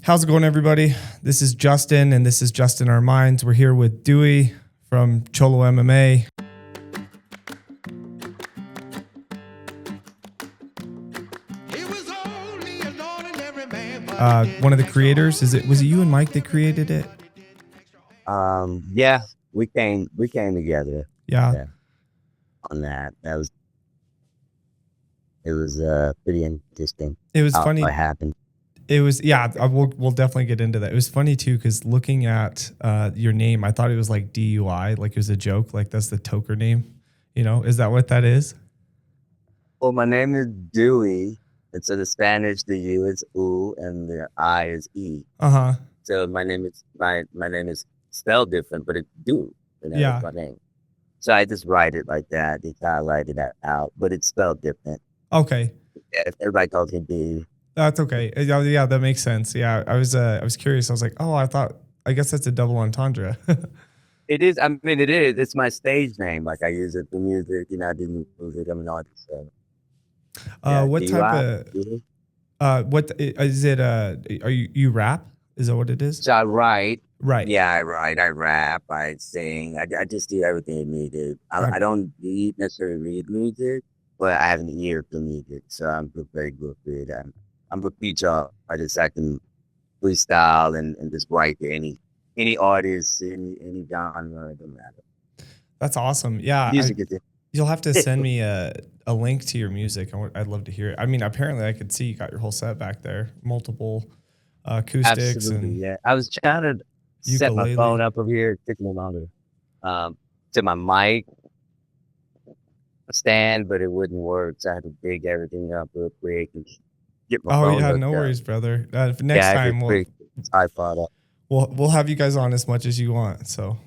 How's it going, everybody? This is Justin, and this is Just in Our Minds. We're here with Dewey from Cholo MMA. One of the creators. Was it you and Mike that created it? Yeah, we came together. Yeah. On that. It was pretty interesting. It was funny. What happened? It was, yeah, we'll definitely get into that. It was funny too, because looking at your name, I thought it was like DUI, like it was a joke, like that's the toker name. You know, is that what that is? Well, my name is Dewey. And so the Spanish, the U is U and the I is E. So my name is spelled different, but it's Dewey. Yeah. That's my name. So I just write it like that. They highlighted that out, but it's spelled different. Okay. Yeah, everybody calls me D. That's okay. Yeah, that makes sense. Yeah, I was curious. I was like, oh, I guess that's a double entendre. It is. I mean, it is. It's my stage name. Like I use it for music. You know, I do music. I'm an artist. So. What type of? What is it? Are you rap? Is that what it is? So I write. Right. Yeah, I write. I rap. I sing. I just do everything in music. I don't necessarily read music, but I have an ear for music, so I'm very good for it. I'm a feature artist. I can freestyle and just write to any artist, any genre. It doesn't matter. That's awesome. Yeah, music you'll have to send me a link to your music. I'd love to hear it. I mean, apparently I could see you got your whole set back there, multiple acoustics. Absolutely, and yeah. I was trying to set my phone up over here. It took me longer. To my mic stand, but it wouldn't work. So I had to dig everything up real quick and get my phone. Yeah, no worries, brother. Next time we'll have you guys on as much as you want. So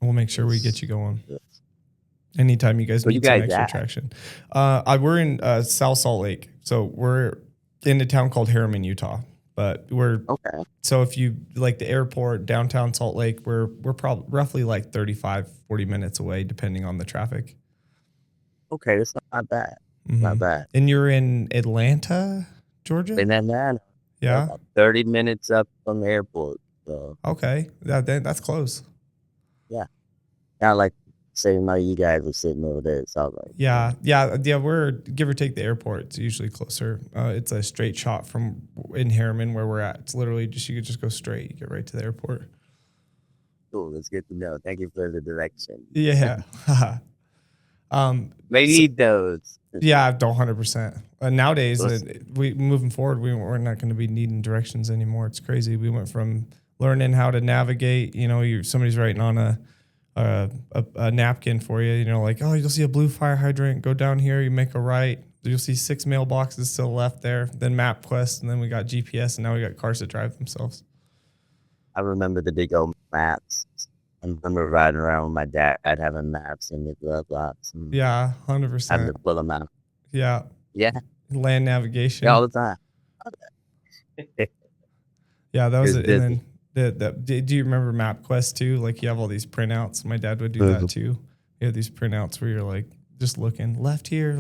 we'll make sure we get you going. Anytime you guys need some extra traction. We're in South Salt Lake. So we're in a town called Harriman, Utah. But we're okay. So if you like the airport, downtown Salt Lake, we're probably roughly like 35, 40 minutes away, depending on the traffic. Okay, that's not bad. Mm-hmm. Not bad. And you're in Atlanta, Georgia? In Atlanta. Yeah. 30 minutes up from the airport. So. Okay. That's close. Yeah. Kind of like saying how you guys were sitting over there. So like, yeah. We're give or take the airport. It's usually closer. It's a straight shot from in Harriman where we're at. It's literally you could just go straight. You get right to the airport. Cool. That's good to know. Thank you for the direction. Yeah. They need those. Yeah, 100%. Nowadays, we moving forward, we're not going to be needing directions anymore. It's crazy. We went from learning how to navigate. You know, somebody's writing on a napkin for you. You know, like, oh, you'll see a blue fire hydrant. Go down here. You make a right. You'll see 6 mailboxes to the left there. Then MapQuest, and then we got GPS, and now we got cars that drive themselves. I remember the big old maps. I remember riding around with my dad. I'd have maps in the glove box. Yeah, 100%. Having to pull them out. Yeah. Yeah. Land navigation. Yeah, all the time. Yeah, that was it. And then do you remember MapQuest too? Like you have all these printouts. My dad would do that too. You have these printouts where you're like just looking left here,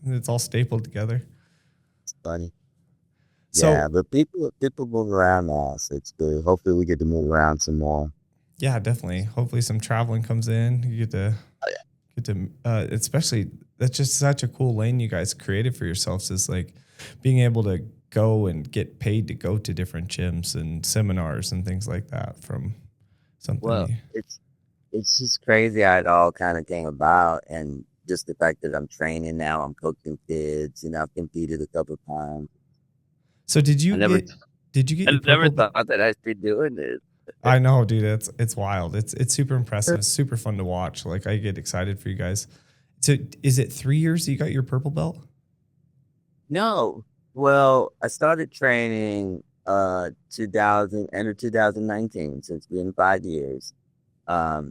and it's all stapled together. It's funny. So, yeah, but people move around now, so it's good. Hopefully we get to move around some more. Yeah, definitely. Hopefully some traveling comes in. You get to especially that's just such a cool lane you guys created for yourselves, is like being able to go and get paid to go to different gyms and seminars and things like that from something. Well, it's just crazy how it all kind of came about, and just the fact that I'm training now, I'm coaching kids, you know, I've competed a couple of times. So did you get I never thought that I'd be doing this. I know, dude. It's wild. It's super impressive. It's super fun to watch. Like I get excited for you guys. So is it 3 years that you got your purple belt? No. Well, I started training end of 2019, so it's been 5 years. I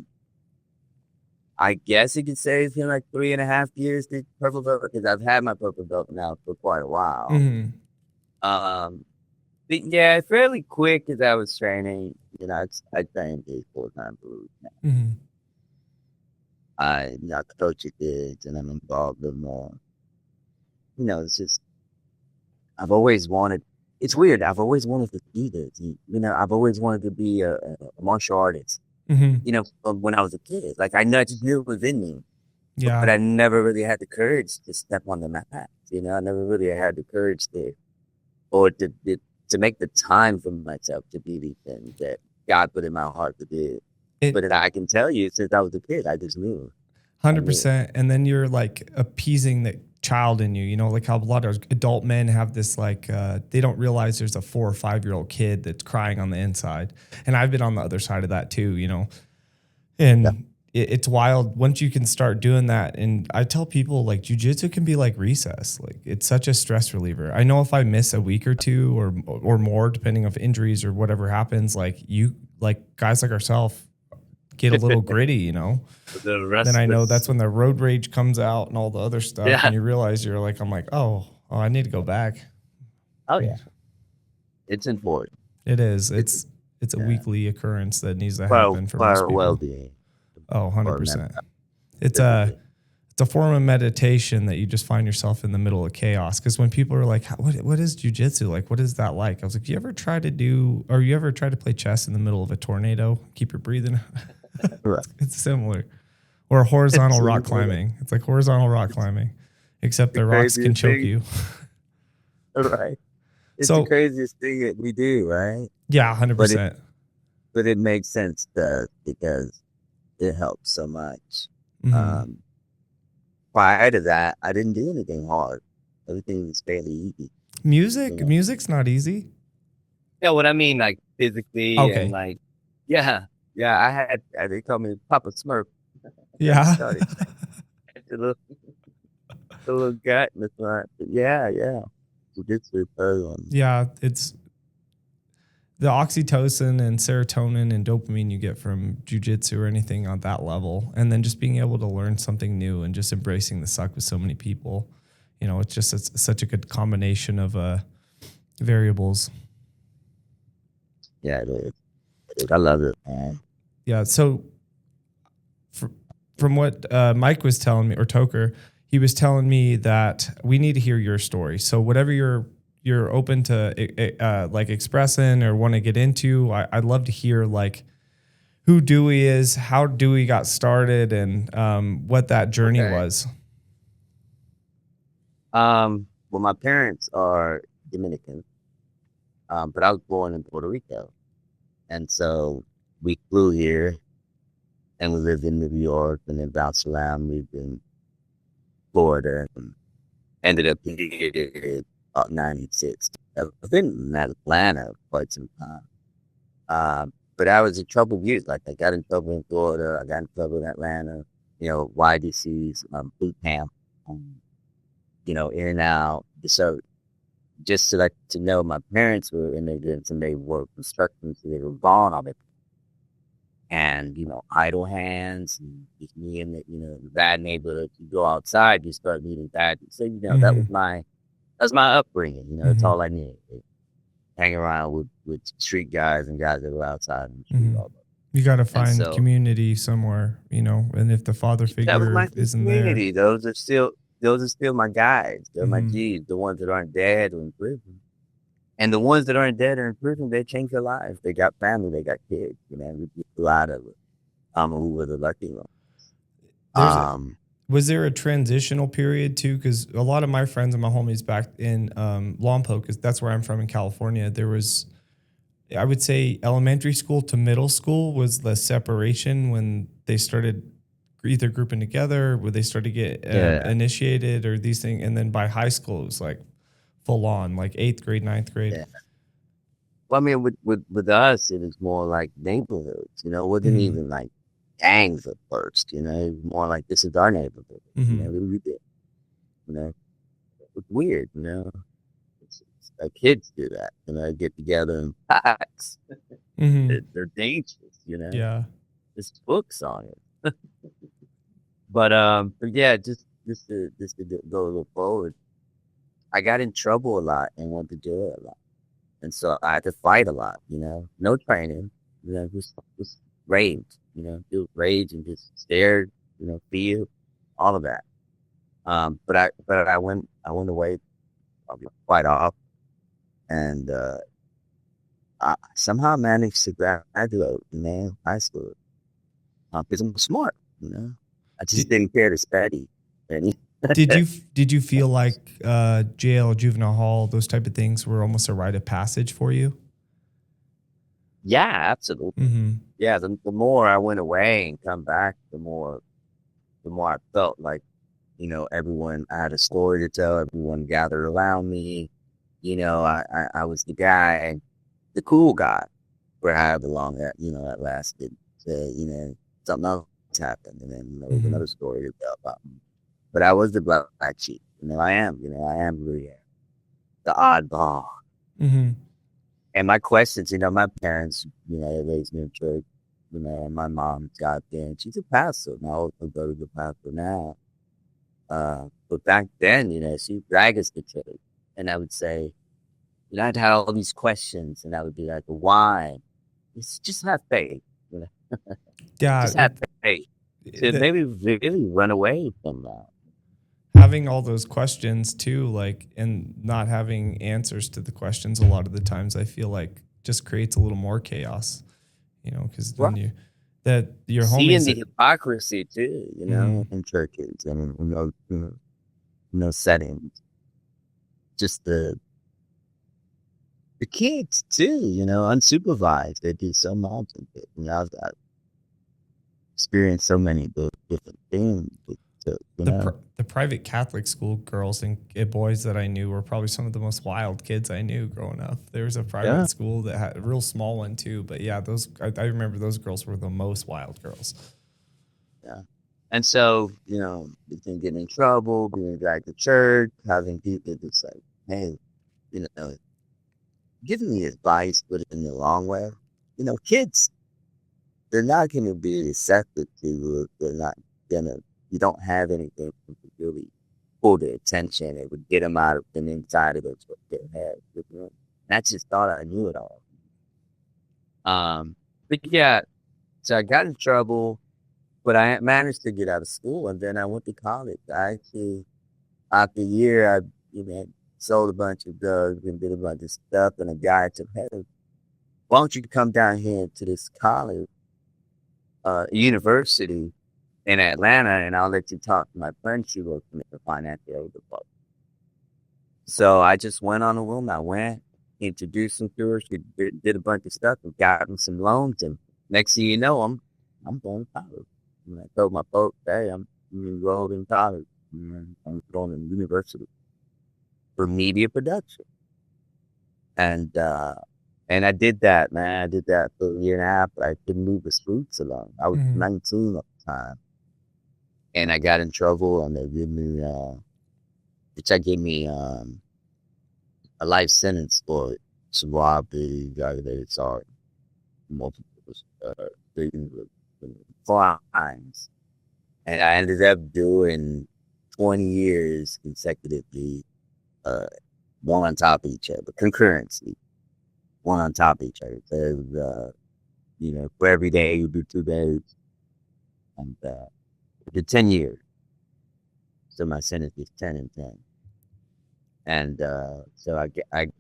guess you could say it's been like 3.5 years to purple belt, because I've had my purple belt now for quite a while. Mm-hmm. But yeah, fairly quick as I was training. You know, I trained 4 times a week now. Mm-hmm. I coach the kids, and I'm involved in more. You know, it's just I've always wanted. it's weird. I've always wanted to do this. I've always wanted to be a martial artist. Mm-hmm. From when I was a kid. Like I just knew it was in me, but Yeah. I never really had the courage to step on the mat. I never really had the courage to make the time for myself to do these things that God put in my heart to do. But I can tell you, since I was a kid, I just knew. 100%. And then you're like appeasing the child in you, like how a lot of adult men have this, like, they don't realize there's a 4 or 5-year-old kid that's crying on the inside. And I've been on the other side of that too, and it's wild once you can start doing that. And I tell people, like, jujitsu can be like recess. Like, it's such a stress reliever. I know if I miss a week or two or more, depending on injuries or whatever happens, like guys like ourselves get a little gritty, then I know that's when the road rage comes out and all the other stuff. Yeah. And you realize I'm like, oh, I need to go back. Oh yeah. It's important. It is. It's a weekly occurrence that needs to happen for most people. Well-being. Oh, 100%. It's a form of meditation that you just find yourself in the middle of chaos. Because when people are like, what is jujitsu? Like, what is that like? I was like, you ever try to play chess in the middle of a tornado? Keep your breathing. Right. It's similar. Or horizontal rock climbing. It's like horizontal rock climbing, except the rocks can choke you. Right. It's the craziest thing that we do, right? Yeah, 100%. But it makes sense because it helps so much. Mm-hmm. Prior to that, I didn't do anything hard. Everything was fairly easy. Music's not easy. Yeah, what I mean, like physically, and like, yeah. They call me Papa Smurf. Yeah. the little gut in the front. Yeah. Yeah, it's the oxytocin and serotonin and dopamine you get from jujitsu or anything on that level. And then just being able to learn something new and just embracing the suck with so many people. It's such a good combination of variables. Yeah, it is. I love it, man. Yeah. So from what Mike was telling me, or Toker, he was telling me that we need to hear your story. So whatever you're open to like expressing or want to get into, I'd love to hear like who Dewey is, how Dewey got started, and what that journey was. Well, my parents are Dominican, but I was born in Puerto Rico, and so we flew here, and we lived in New York, and then bounced around. Moved in Florida, and ended up here about 96. I've been in Atlanta quite some time. But I was in trouble with youth. Like I got in trouble in Florida. I got in trouble in Atlanta. YDC's boot camp. In and out. So just to know, my parents were immigrants and they worked construction, so they were gone all the time. And idle hands, and just me in the bad neighborhood. You go outside, you start meeting bad. So that was my upbringing. That's all I needed. Hang around with street guys and guys that were outside. And you got to find community somewhere, and if the father figure isn't there. Those are still my guys. They're my G's, the ones that aren't dead or in prison. And the ones that aren't dead or in prison, they changed their lives. They got family, they got kids. We get a lot of it. Who were the lucky ones. Was there a transitional period too? Because a lot of my friends and my homies back in Lompoc, because that's where I'm from in California, there was, I would say, elementary school to middle school was the separation when they started either grouping together, where they started to get initiated or these things. And then by high school, it was like full on, like 8th grade, 9th grade. Yeah. Well, I mean, with us, it was more like neighborhoods, it wasn't even like gangs at first, it was more like, this is our neighborhood, what do we do? It's weird, it's like kids do that, get together and packs. They're dangerous, Yeah. There's books on it. But yeah, just to go a little forward, I got in trouble a lot and wanted to do it a lot. And so I had to fight a lot, no training, just rage, feel rage and just scared, fear, all of that. But I went away, probably quite off. And I somehow managed to graduate, high school because I'm smart, I just didn't care to study. Did you feel like jail, juvenile hall, those type of things were almost a rite of passage for you? Yeah, absolutely. Mm-hmm. Yeah, the more I went away and come back, the more I felt like, everyone, I had a story to tell, everyone gathered around me. I was the guy, the cool guy, where however long that lasted. So, something else happened, and then, there was another story to tell about me. But I was the black sheep. I am really the oddball. Mm-hmm. And my questions, my parents, they raised me in church, and my mom's got there, and she's a pastor. My older brother's a pastor now. But back then, she'd drag us to church, and I would say, I'd have all these questions, and I would be like, why? It's just have faith. Yeah. Just have faith. So maybe really run away from that. Having all those questions too, like, and not having answers to the questions a lot of the times, I feel like just creates a little more chaos, because then your homies seeing the hypocrisy too, in churches and settings. Just the kids too, unsupervised. They do so much. I've experienced so many different things. The private Catholic school girls and boys that I knew were probably some of the most wild kids I knew growing up. There was a private school that had a real small one too, but yeah, I remember those girls were the most wild girls. Yeah. And so, getting in trouble, being dragged to church, having people just like, hey, giving me advice, but in the wrong way. Kids, they're not going to be receptive to you. They're not going to, you don't have anything to really pull their attention. It would get them out of the inside of their head. And I just thought I knew it all. But yeah, so I got in trouble, but I managed to get out of school, and then I went to college. I actually, after a year, I sold a bunch of drugs and did a bunch of stuff, and a guy said, hey, why don't you come down here to this college, university in Atlanta, and I'll let you talk to my friend. She works in the financial aid department. So I just went on a whim. I went, introduced him to her. She did a bunch of stuff and got him some loans. And next thing you know, I'm going to college. And I told my folks, hey, I'm enrolled in college. I'm going to university for media production. And I did that, man. I did that for a year and a half, but I couldn't move the streets along. I was 19 at the time. And I got in trouble, and they gave me, a life sentence for some robbery, aggravated assault, multiple things, 4 times. And I ended up doing 20 years consecutively, one on top of each other, concurrency, one on top of each other. So it was, for every day you do 2 days, and did 10 years. So my sentence was 10 and 10. And so I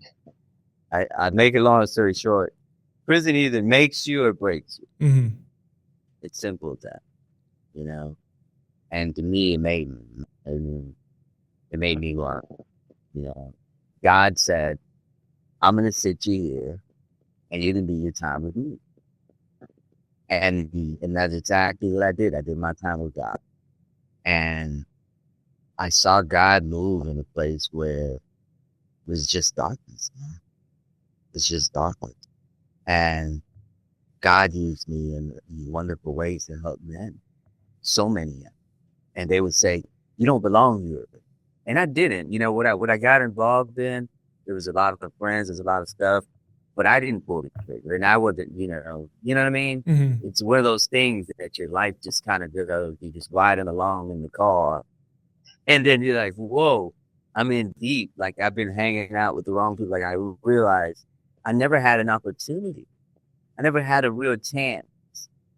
make a long story short. Prison either makes you or breaks you. Mm-hmm. It's simple as that, And to me, it made me. It made me learn. God said, I'm going to sit you here, and you're going to do your time with me. And that's exactly what I did. I did my time with God. And I saw God move in a place where it was just darkness. Man. It's just darkness. And God used me in wonderful ways to help men. So many. And they would say, you don't belong here. And I didn't. What I got involved in, there was a lot of friends, there's a lot of stuff, but I didn't pull the trigger. And I wasn't, you know what I mean? Mm-hmm. It's one of those things that your life just kind of goes, you just riding along in the car. And then you're like, whoa, I'm in deep. Like, I've been hanging out with the wrong people. Like, I realized I never had an opportunity. I never had a real chance.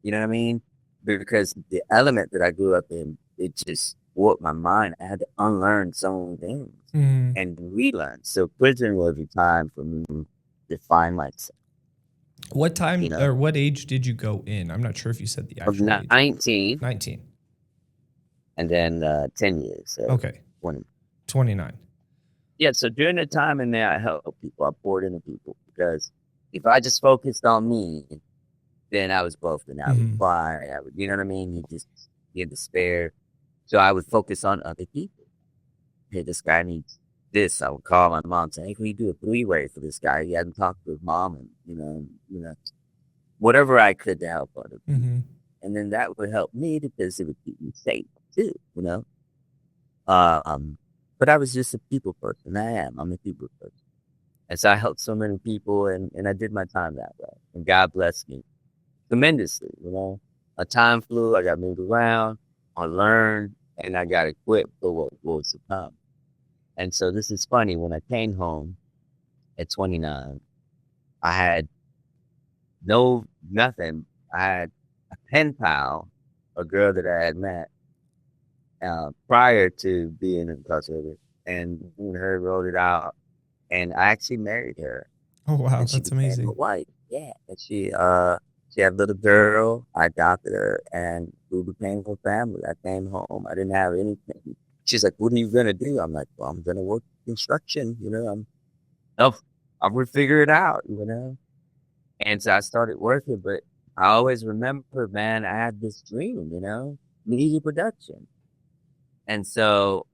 You know what I mean? Because the element that I grew up in, it warped my mind. I had to unlearn so many things and relearn. So prison was a time for me to find myself. What time or what age did you go in? I'm not sure if you said the actual age. 19. 19. And then 10 years. So okay. 29. Yeah, so during the time in there, I helped people. I poured into people because if I just focused on me, then I was broken. I would cry. You know what I mean? You just get despair. So I would focus on other people. Hey, this guy needs this. I would call my mom and say, hey, can we do a 3-way for this guy? He hadn't talked to his mom, and you know, whatever I could to help other people. And then that would help me because it would keep me safe too, you know. But I was just a people person. I'm a people person. And so I helped so many people, and I did my time that way. And God blessed me tremendously, you know. A time flew, I got moved around, I learned, and I got equipped for what was to come. And so this is funny. When I came home at 29, I had nothing. I had a pen pal, a girl that I had met prior to being incarcerated, and her wrote it out, and I actually married her. Oh wow, that's amazing. My wife, yeah, and she had a little girl. I adopted her, and we became a family. I came home. I didn't have anything. She's like, "What are you gonna do?" I'm like, "Well, I'm gonna work construction. You know, I'm gonna figure it out. You know." And so I started working, but I always remember, man, I had this dream, you know, media production. And so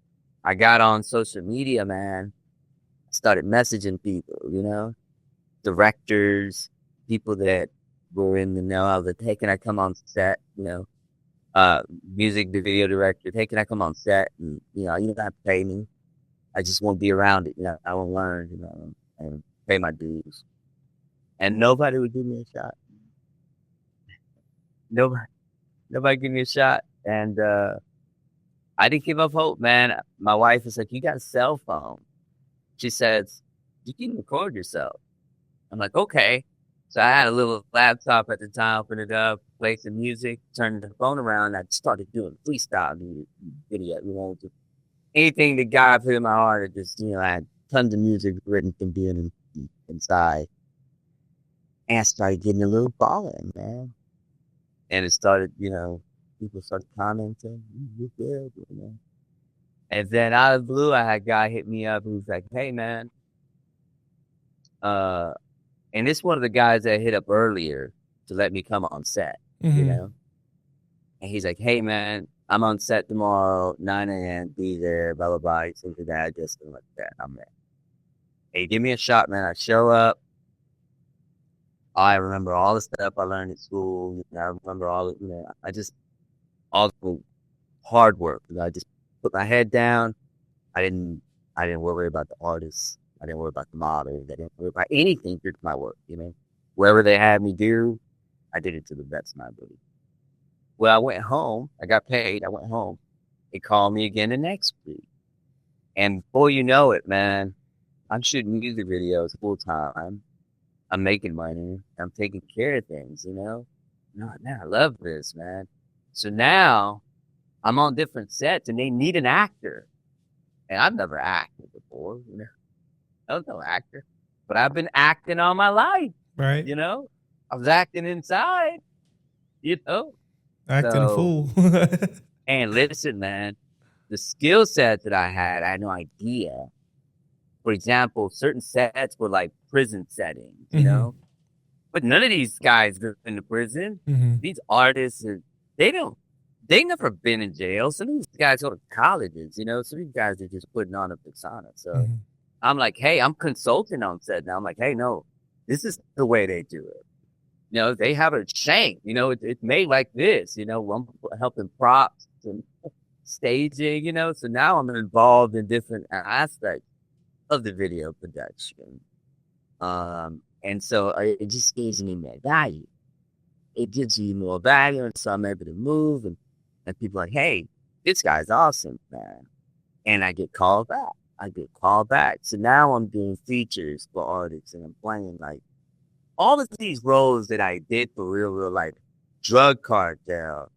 I got on social media, man, started messaging people, you know, directors, people that were in the know. I was like, hey, can I come on set, you know, music video director, hey, can I come on set? And, you know, you don't have to pay me. I just want to be around it, you know, I want to learn, you know, and pay my dues. And nobody would give me a shot. Nobody give me a shot. And I didn't give up hope, man. My wife is like, you got a cell phone. She says, you can record yourself. I'm like, okay. So I had a little laptop at the time, opened it up, played some music, turned the phone around, and I started doing freestyle video, you know, anything that God put in my heart. I just, you know, I had tons of music written from being inside. And I started getting a little following, man. And it started, you know, people started commenting, you good, you know. And then out of the blue, I had a guy hit me up who's like, hey, man. And it's one of the guys that hit up earlier to let me come on set, you know. And he's like, hey, man, I'm on set tomorrow, 9 a.m., be there, blah, blah, blah. He sends the address and like that. I'm there. Hey, give me a shot, man. I show up. I remember all the stuff I learned at school. You know, I remember all the, you know, all the hard work. You know, I just put my head down. I didn't worry about the artists. I didn't worry about the models. I didn't worry about anything through my work, you know. Wherever they had me do, I did it to the best of my ability. Well, I went home. I got paid. I went home. They called me again the next week. And before you know it, man, I'm shooting music videos full time. I'm making money. I'm taking care of things, you know. No, man, I love this, man. So now I'm on different sets and they need an actor. And I've never acted before, you know. I was no actor. But I've been acting all my life. Right. You know? I was acting inside. You know? Acting fool. And listen, man, the skill set that I had no idea. For example, certain sets were like prison settings, you know? But none of these guys go into prison. These artists, they never been in jail. Some of these guys go to colleges, you know? Some of these guys are just putting on a persona. So I'm like, hey, I'm consulting on set now. I'm like, hey, no, this is the way they do it. You know, they have a shank, you know, it's made like this, you know, I'm helping props and staging, you know? So now I'm involved in different aspects of the video production. And so it just gives me more value. It gives you more value. And so I'm able to move and people are like, hey, this guy's awesome, man. And I get called back. So now I'm doing features for artists and I'm playing like all of these roles that I did for real life, drug cartel,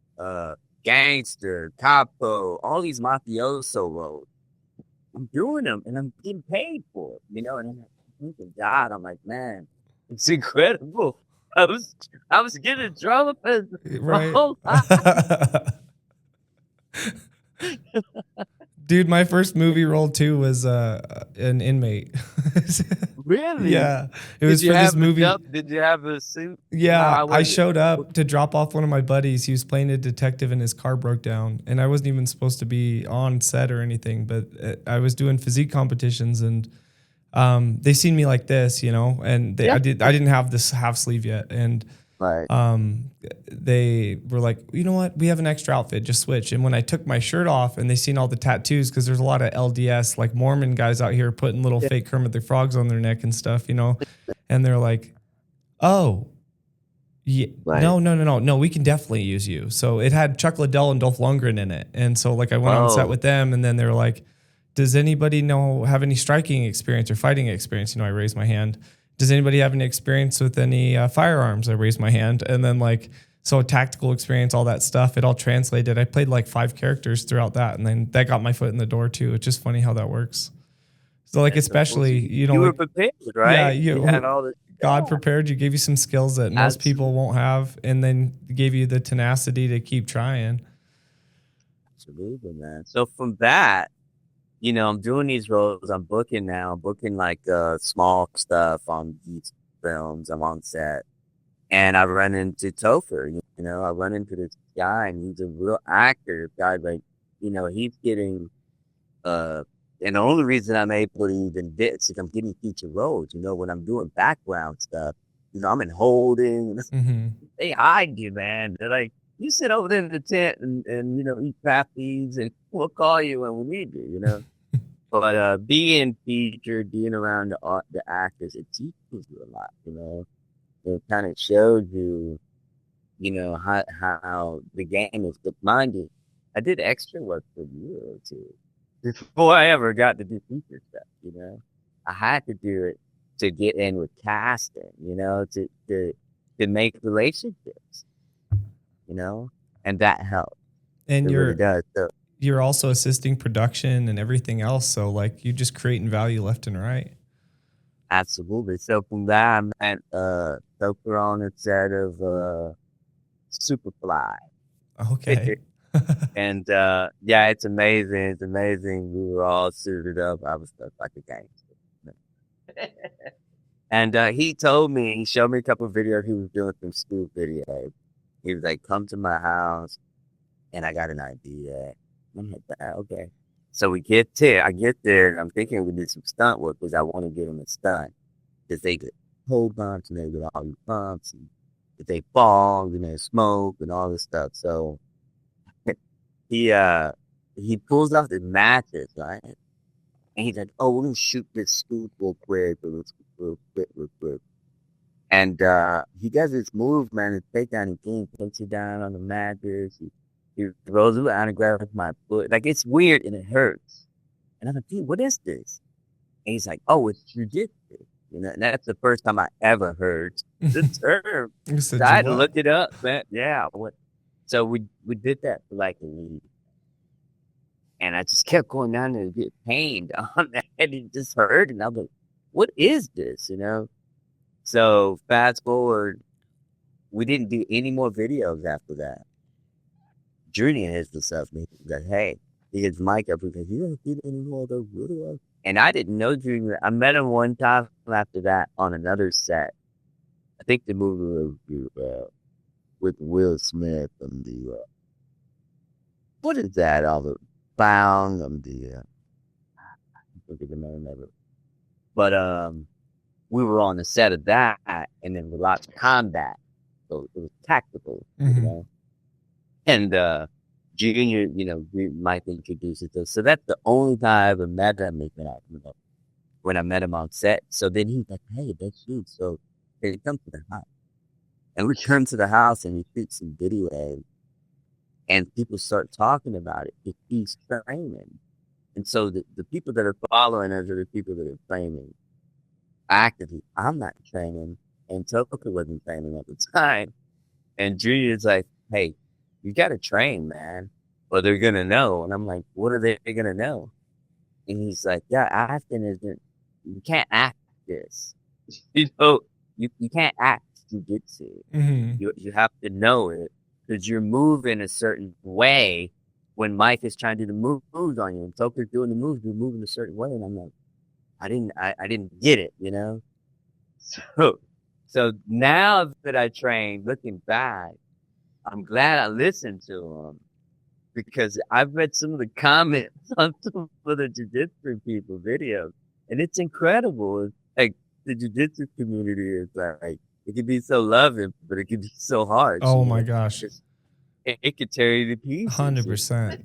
gangster, capo, all these mafioso roles. I'm doing them and I'm getting paid for it, you know. And I'm like, thinking, God, I'm like, man, it's incredible. I was getting drama my Right. whole life. Dude, my first movie role too was an inmate. Really? Yeah, it was for this movie. Did you have a suit? Yeah, How I was it? showed up to drop off one of my buddies. He was playing a detective and his car broke down, and I wasn't even supposed to be on set or anything. But I was doing physique competitions, and they seen me like this, you know, and Yeah. I didn't have this half sleeve yet, and Right. they were like, you know what, we have an extra outfit, just switch. And when I took my shirt off and they seen all the tattoos, because there's a lot of LDS, like Mormon guys out here putting little fake Kermit the Frogs on their neck and stuff, you know, and they're like, oh, yeah, Right. no, we can definitely use you. So it had Chuck Liddell and Dolph Lundgren in it. And so like I went on set with them, and then they were like, does anybody have any striking experience or fighting experience? You know, I raised my hand. Does anybody have any experience with any firearms? I raised my hand. And then like, so tactical experience, all that stuff, it all translated. I played like 5 characters throughout that. And then that got my foot in the door too. It's just funny how that works. So like, especially, you know, you were like, prepared, right? yeah, you had all this. God prepared you, gave you some skills that most people won't have, and then gave you the tenacity to keep trying. Absolutely, man. So from that, you know, I'm doing these roles. I'm booking like small stuff on these films. I'm on set, and I run into Topher. You know, I run into this guy, and he's a real actor. Guy, like, you know, he's getting and the only reason I'm able to even this is I'm getting feature roles. You know, when I'm doing background stuff, you know, I'm in holding. Mm-hmm. They hide you, man. They're like, you sit over there in the tent and you know, eat crappies, and we'll call you when we need you, you know. But being featured, being around the actors, it teaches you a lot, you know. It kind of shows you, you know, how the game is. But mind you, I did extra work for a year or two before I ever got to do feature stuff, you know. I had to do it to get in with casting, you know, to make relationships, you know, and that helps. And it really does. So, you're also assisting production and everything else. So like you just creating value left and right. absolutely. So from that, I met Soper on the set of Superfly. Okay. And yeah, it's amazing. It's amazing. We were all suited up. I was stuck like a gangster. And he told me, he showed me a couple of videos. He was doing some school videos. He was like, come to my house, and I got an idea. I'm like, okay. So I get there, and I'm thinking we did some stunt work because I want to give him a stunt. Because they get whole bunch, and they get all these bumps, and if they fall, and they smoke, and all this stuff. So he pulls off the matches, right? And he's like, oh, we're going to shoot this scoop real quick. Real quick. And he does this move, man, to take down the king, puts it down on the mattress. He throws it out and grabs my foot. Like, it's weird and it hurts. And I'm like, dude, what is this? And he's like, oh, it's JiuJitsu. You know, and that's the first time I ever heard the term. So I had to look it up, man. Yeah. So we did that for like a week. And I just kept going down there to get pained on that. And it just hurt. And I was like, what is this? You know? So fast forward, we didn't do any more videos after that. Junior has the stuff. He's like, hey, he gets mic up because you don't see any more of those videos. And I didn't know Junior. I met him one time after that on another set. I think the movie was with Will Smith and the what is that? All the Bound and the I forget the name of it. But we were on the set of that, and then with lots of combat, so it was tactical, you know. And Junior, you know, we might introduce it to us. So that's the only time I ever met him, you know, when I met him on set. So then he's like, hey, that's you. So he comes to the house. And we come to the house and we shoot some video, and people start talking about it. He's training. And so the people that are following us are the people that are training actively. I'm not training, and Toka wasn't training at the time. And Junior's like, hey, you got to train, man, or they're going to know. And I'm like, what are they going to know? And he's like, yeah, acting isn't, you can't act this. You know, you can't act jujitsu. Mm-hmm. You have to know it because you're moving a certain way when Mike is trying to do the moves on you and Toker's doing the moves, you're moving a certain way. And I'm like, I didn't get it, you know? So now that I train, looking back, I'm glad I listened to him because I've read some of the comments on some of the jiu-jitsu people videos, and it's incredible. It's like the jiu-jitsu community is like, it can be so loving, but it can be so harsh. Oh my gosh. It could tear you to pieces. 100%.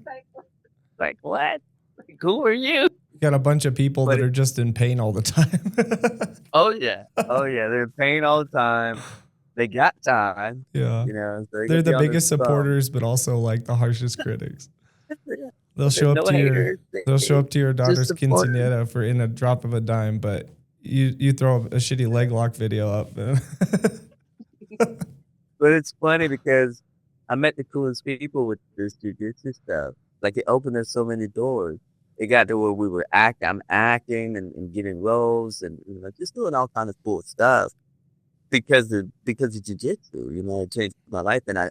Like, what? Like, who are you? You got a bunch of people that are just in pain all the time. Oh yeah. They're in pain all the time. They got time. Yeah. You know, so they're the biggest supporters, but also like the harshest critics. They'll show up to your daughter's quinceañera for in a drop of a dime, but you throw a shitty leg lock video up. But it's funny because I met the coolest people with this jiu-jitsu stuff. Like it opened us so many doors. It got to where we were acting. I'm acting and getting roles and just doing all kinds of cool stuff because of jiu-jitsu. You know, it changed my life, and I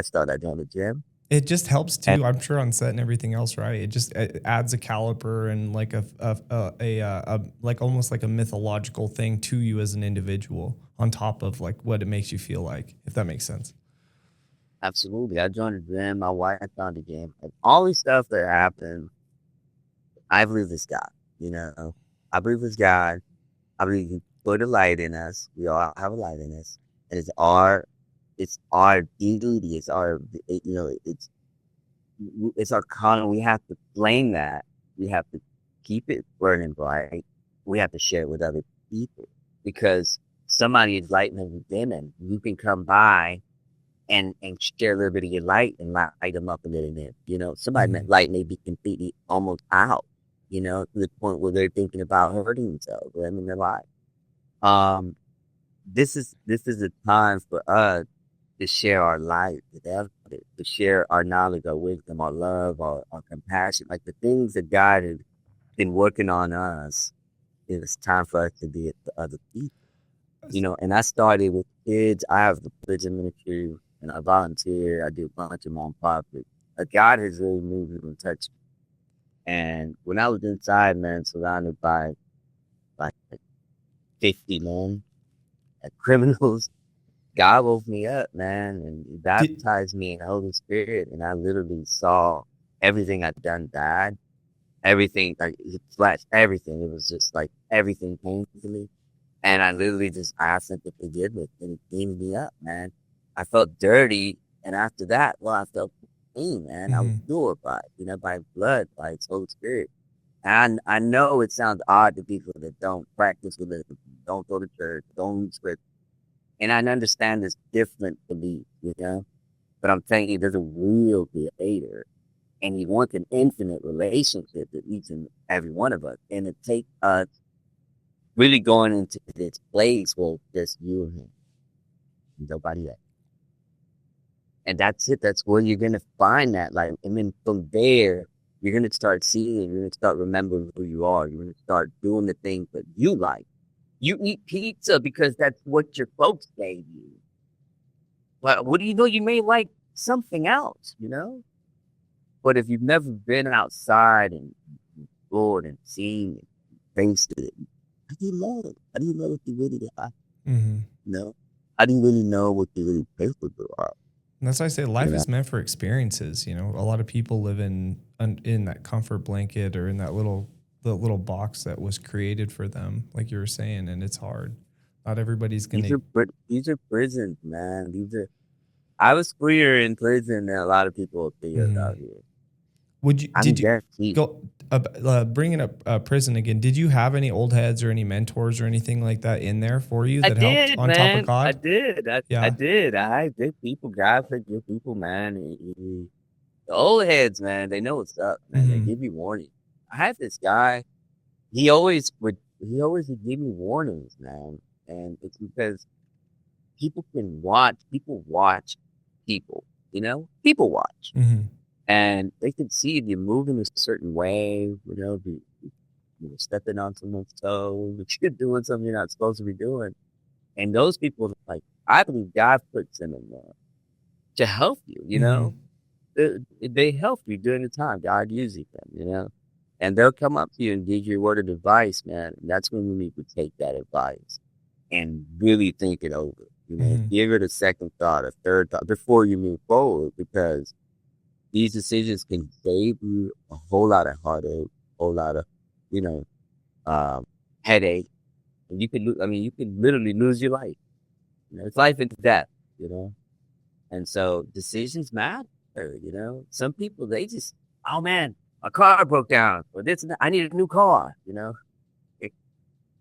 started going to the gym. It just helps too, I'm sure, on set and everything else, right? It adds a caliber and like a like almost like a mythological thing to you as an individual on top of like what it makes you feel like, if that makes sense. Absolutely. I joined the gym. My wife found the gym. And all these stuff that happened, I believe this God, you know. I believe this God. I believe he put a light in us. We all have a light in us. And it's our duty. It's our, it's our calling. We have to flame that. We have to keep it burning bright. We have to share it with other people because somebody is lighting them within and you can come by and share a little bit of your light and light them up a little bit. You know, somebody light may be completely almost out, you know, to the point where they're thinking about hurting themselves or ending their life. This is a time for us to share our light, to share our knowledge, our wisdom, our love, our compassion, like the things that God has been working on us. It's time for us to do it to other people. You know, and I started with kids. I have the prison ministry and I volunteer. I do a bunch of nonprofits. God has really moved and touched me. And when I was inside, man, surrounded by like 50 men, criminals, God woke me up, man, and he baptized me in the Holy Spirit. And I literally saw everything I'd done bad. Everything, like, it flashed everything. It was just like everything came to me. And I literally just asked him to forgive me, and he cleaned me up, man. I felt dirty. And after that, well, I felt clean, man. I was purified, you know, by blood, by his Holy Spirit. And I know it sounds odd to people that don't practice religion, don't go to church, don't read scripture. And I understand this different belief, you know, but I'm telling you, there's a real creator and he wants an infinite relationship with each and every one of us. And it takes us really going into this place where just you and him, nobody else. And that's it. That's where you're going to find that. Like, and then from there, you're going to start seeing, you're going to start remembering who you are. You're going to start doing the things that you like. You eat pizza because that's what your folks gave you. But what do you know? You may like something else, you know? But if you've never been outside and explored and seen and tasted it, how do you know it? How do you know what you really like? You know? How do you really know what you really capable of? And that's why I say life is meant for experiences. You know, a lot of people live in that comfort blanket or in that little box that was created for them, like you were saying, and it's hard. Not everybody's gonna. These are prisons, man. I was freer in prison than a lot of people figured out here. Did you go bringing up prison again? Did you have any old heads or any mentors or anything like that in there for you that helped on top of God? I did. I did. I did. People, God for good people, man. The old heads, man, they know what's up, man. They give you warning. I had this guy. He always would give me warnings, man, and it's because people watch people. people watch. Mm-hmm. And they can see if you're moving a certain way, if you're stepping on someone's toes, if you're doing something you're not supposed to be doing. And those people, like, I believe God puts them in there to help you, They help you during the time. God uses them, and they'll come up to you and give you a word of advice, man. And that's when you need to take that advice and really think it over. Give it a second thought, a third thought before you move forward, because these decisions can save you a whole lot of heartache, a whole lot of, headache. And you can literally lose your life. It's life and death, And so decisions matter, Some people, they just, oh man, my car broke down, or this and that. I need a new car,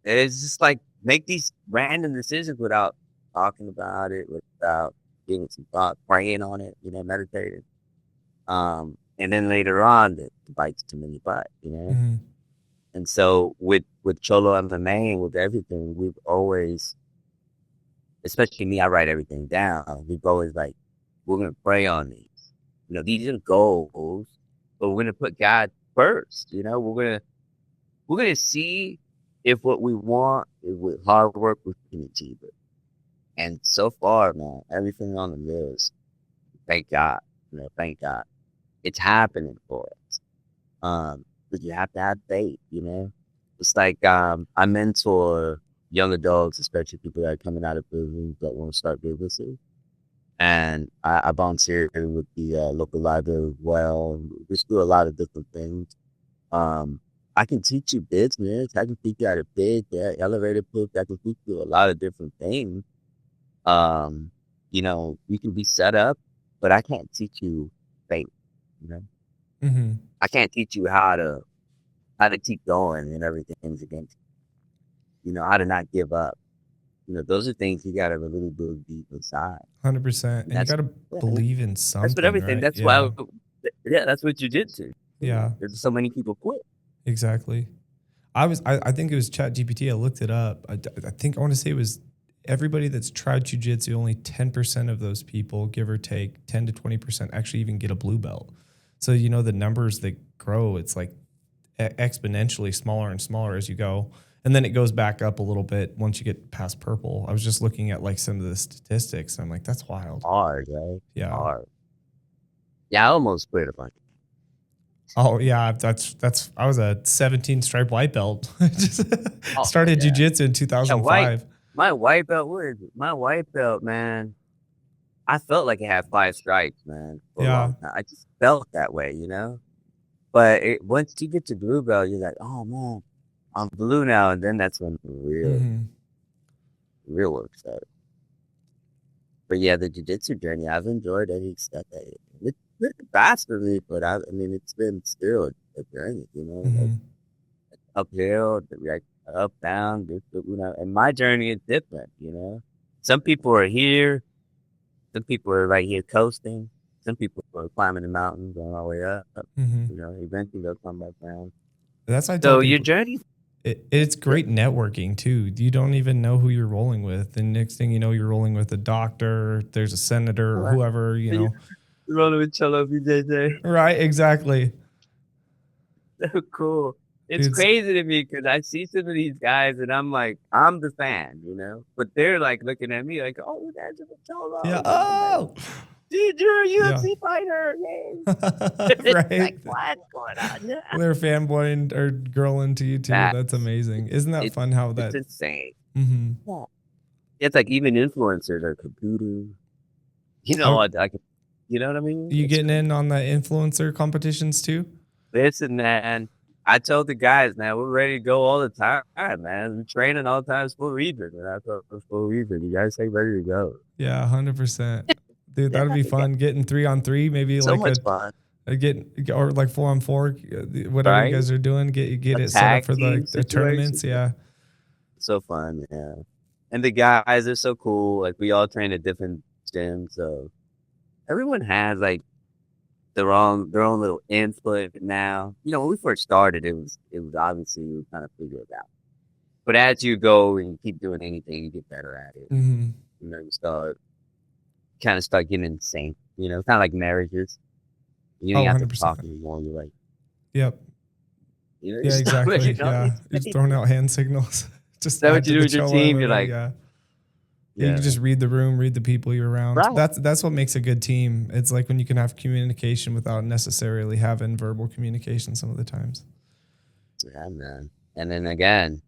It's just like, make these random decisions without talking about it, without giving some thought, praying on it, meditating. And then later on, the bites too many butt, Mm-hmm. And so with Cholo MMA and with everything, we've always, especially me, I write everything down. We've always like, we're going to pray on these. These are goals, but we're going to put God first. We're going to see if what we want is with hard work we can achieve it. And so far, man, everything on the list, thank God. Thank God. It's happening for us. But you have to have faith, It's like I mentor young adults, especially people that are coming out of prison that want to start businesses. And I volunteer with the local library as well. We just do a lot of different things. I can teach you business. I can teach you how to pitch, elevator pitch. I can teach you a lot of different things. You can be set up, but I can't teach you faith, Mm-hmm. I can't teach you how to keep going and everything's against you. How to not give up. Those are things you got to really build deep inside. 100%. And you got to believe in something. That's what everything. Right? That's why. Yeah, that's what JiuJitsu. Yeah. There's so many people quit. Exactly. I think it was ChatGPT. I looked it up. I want to say it was everybody that's tried JiuJitsu, only 10% of those people, give or take 10 to 20%, actually even get a blue belt. So, the numbers that grow, it's like exponentially smaller and smaller as you go. And then it goes back up a little bit once you get past purple. I was just looking at like some of the statistics. And I'm like, that's wild. Hard, right? Yeah. Hard. Yeah, I almost quit a bunch. Oh yeah, that's I was a 17 stripe white belt. Just started jiu-jitsu in 2005. My white belt, where is it? My white belt, man. I felt like it had 5 stripes, man. For a long time. I just felt that way, But once you get to blue belt, you're like, oh man, I'm blue now, and then that's when the real work started. But yeah, the jiu-jitsu journey, I've enjoyed every step of it. It's been fast for me, but it's been still a journey, like uphill, like up, down, and my journey is different, Some people are here, some people are right here coasting, some people are climbing the mountains, going all the way up, eventually they'll come back down. That's why I tell people, your journey. It's great networking too. You don't even know who you're rolling with. And next thing you know, you're rolling with a doctor, there's a senator or whoever, You're rolling with Cholo MMA. Right, exactly. So cool. It's crazy to me because I see some of these guys and I'm like, I'm the fan, But they're like looking at me like, oh, that's a Cholo. Yeah. Oh. Dude, you're a UFC fighter. Right. Like, what's going on? They're fanboying or girl into you too. That's amazing. Isn't that fun how that... It's insane. Mm-hmm. Yeah. It's like even influencers are computers. You know what I mean? You getting in on the influencer competitions too? Listen, man. I told the guys, man, we're ready to go all the time, man. We're training all the time for a reason. And I thought for a reason. You guys say ready to go. Yeah, 100%. Dude, that'd be fun. Getting 3-on-3, maybe so much fun. Or like 4-on-4, whatever you guys are doing. Get it set up for the tournaments. Yeah. So fun, yeah. And the guys are so cool. Like we all train at different gyms, so everyone has like their own little input now. When we first started, it was obviously we were trying to figure it out. But as you go and you keep doing anything, you get better at it. Mm-hmm. You start kind of start getting insane. You know, kind of like marriages. You don't have to talk 100%. anymore. You're like, Yep. you know, Yeah, exactly. Yeah. You're just throwing out hand signals. Just that add what you to do the with your Cholo team? You're MMA. like, Yeah. Yeah, you yeah, can just read the room, read the people you're around. right. That's what makes a good team. It's like when you can have communication without necessarily having verbal communication some of the times. Yeah, man. And then again,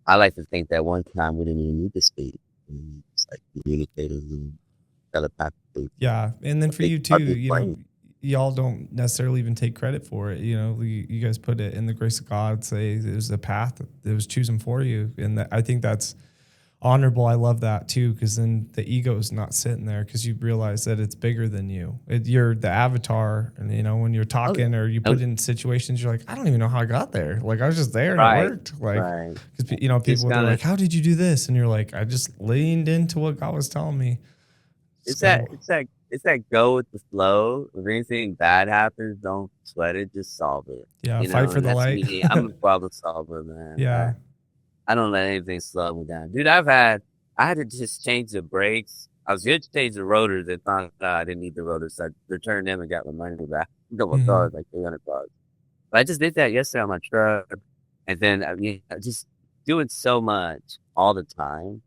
I like to think that one time we didn't even need to speak. It's like communicators and telepathically. Yeah. And then for They you too, start to explain. y'all don't necessarily even take credit for it. You guys put it in the grace of God, say it was a path that was chosen for you. And I think that's honorable. I love that too, because then the ego is not sitting there because you realize that it's bigger than you. You're the avatar, and when you're Oh, yeah. talking or you put in situations, you're like, I don't even know how I got there. Like I was just there and it Right. worked. Like Right. because Just people they're kind like, of, how did you do this? And you're like, I just leaned into what God was telling me. it's that, So it's that go with the flow. If anything bad happens, don't sweat it. Just solve it. yeah, You fight know, for and the that's light. me. I'm a problem solver, man. Yeah. I don't let anything slow me down. Dude, I had to just change the brakes. I was going to change the rotors and found out I didn't need the rotors. So I returned them and got my money back. A couple of cars, like $300. But I just did that yesterday on my truck. And then just doing so much all the time.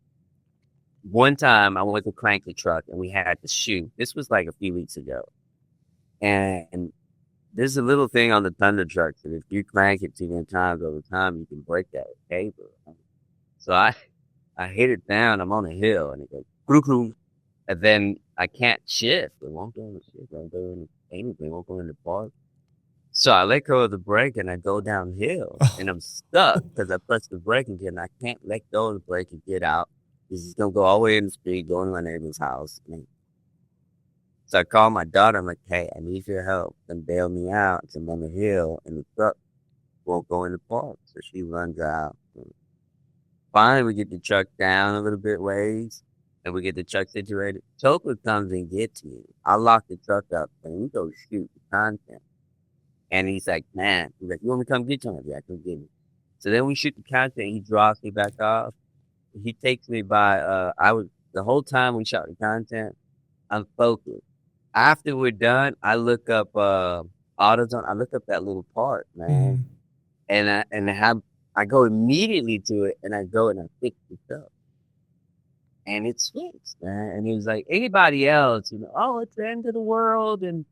One time I went to crank the truck and we had to shoot. This was like a few weeks ago. And there's a little thing on the Thunder truck that if you crank it too many times over time, you can break that cable. So I hit it down. I'm on a hill and it goes, croo, and then I can't shift. It won't go in the shift. It won't go in anything. It won't go in the park. So I let go of the brake and I go downhill and I'm stuck because I pressed the brake again. I can't let go of the brake and get out. This is going to go all the way in the street, going to my neighbor's house. So I called my daughter. I'm like, hey, I need your help. Then bail me out. I'm on the hill and the truck won't go in the park. So she runs out. Finally, we get the truck down a little bit ways and we get the truck situated. Toker comes and gets me. I lock the truck up and we go shoot the content. And he's like, man, he's like, you want me to come get you? I'm like, yeah, come get me. So then we shoot the content. He drops me back off. He takes me by, the whole time we shot the content, I'm focused. After we're done, I look up, AutoZone. I look up that little part, man. And I go immediately to it and I go and I fix it up. And it's fixed, man. And he was like, anybody else, oh, it's the end of the world and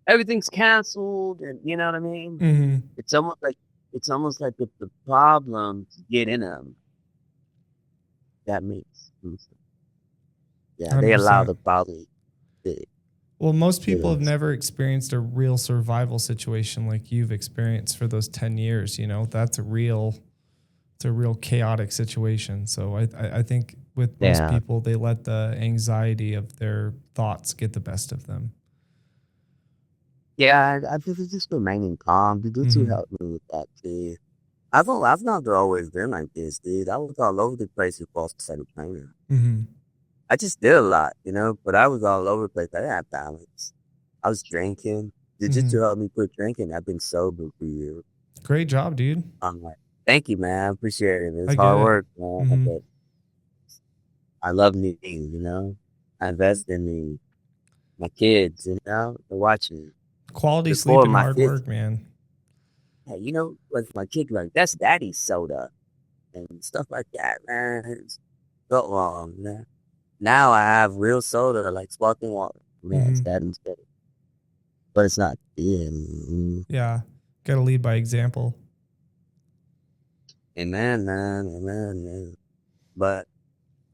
everything's canceled, and you know what I mean? Mm-hmm. It's almost like if the problems get in them, that makes sense. Yeah, they allow 100%. the problem to. Well, most people have never experienced a real survival situation like you've experienced for those 10 years. That's a real chaotic situation. So I think with most people, they let the anxiety of their thoughts get the best of them. Yeah, I think it's just remaining calm. Jiu-Jitsu helped me with that, too. I've not always been like this, dude. I was all over the place with false set of trainer. I just did a lot, but I was all over the place. I didn't have balance. I was drinking. Jiu-Jitsu helped me quit drinking. I've been sober for years. Great job, dude. I'm like, thank you, man. I appreciate it. It's hard work, man. But I love me, I invest in me. My kids, they're watching. Quality sleep and hard work, man. Hey, like my kid, like, that's daddy's soda and stuff like that, man. It's felt wrong, man. Now I have real soda, like sparkling water. Man, it's that instead. But it's not. Yeah. Got to lead by example. Amen. But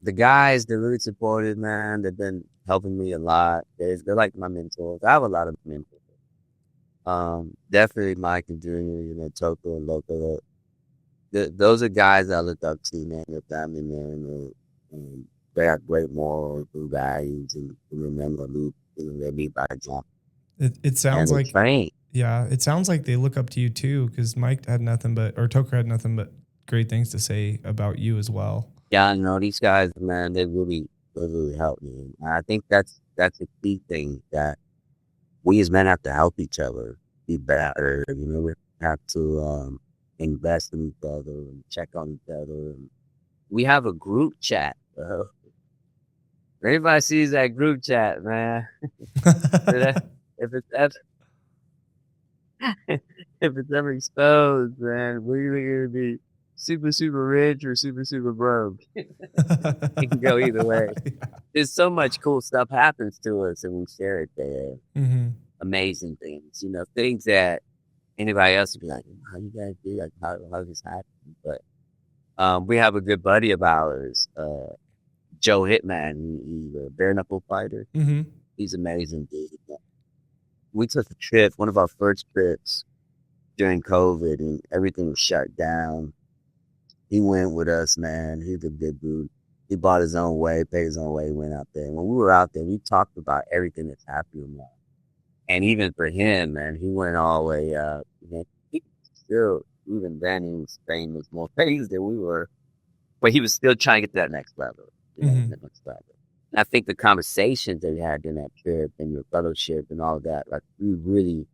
the guys, they're really supportive, man. They've been helping me a lot. They're like my mentors. I have a lot of mentors. Definitely Mike and Junior, Toko and Loco. Those are guys I look up to, man. Their family, man. They have great morals and values and remember they lead by example. It sounds like train. Yeah, it sounds like they look up to you too, because Mike had nothing but, or Toker had nothing but great things to say about you as well. Yeah, these guys, man, they really helped me. I think that's a key thing, that we as men have to help each other be better. We have to invest in each other and check on each other. And we have a group chat. Everybody sees that group chat, man. if it's ever, if it's ever exposed, man, we're either gonna be super, super rich or super, super broke. It can go either way. Yeah. There's so much cool stuff happens to us and we share it there. Mm-hmm. Amazing things, things that anybody else would be like, how you guys do? Like, how this happen? But we have a good buddy of ours, Joe Hitman. He's a bare knuckle fighter. Mm-hmm. He's amazing, dude. We took a trip, one of our first trips during COVID, and everything was shut down. He went with us, man. He's a good dude. He bought his own way, paid his own way, went out there. And when we were out there, we talked about everything that's happening now. And even for him, man, he went all the way up. He still, even then, he was famous, more famous than we were. But he was still trying to get to that next level. Mm-hmm. That next level. And I think the conversations that we had during that trip and your fellowship and all that, like, we really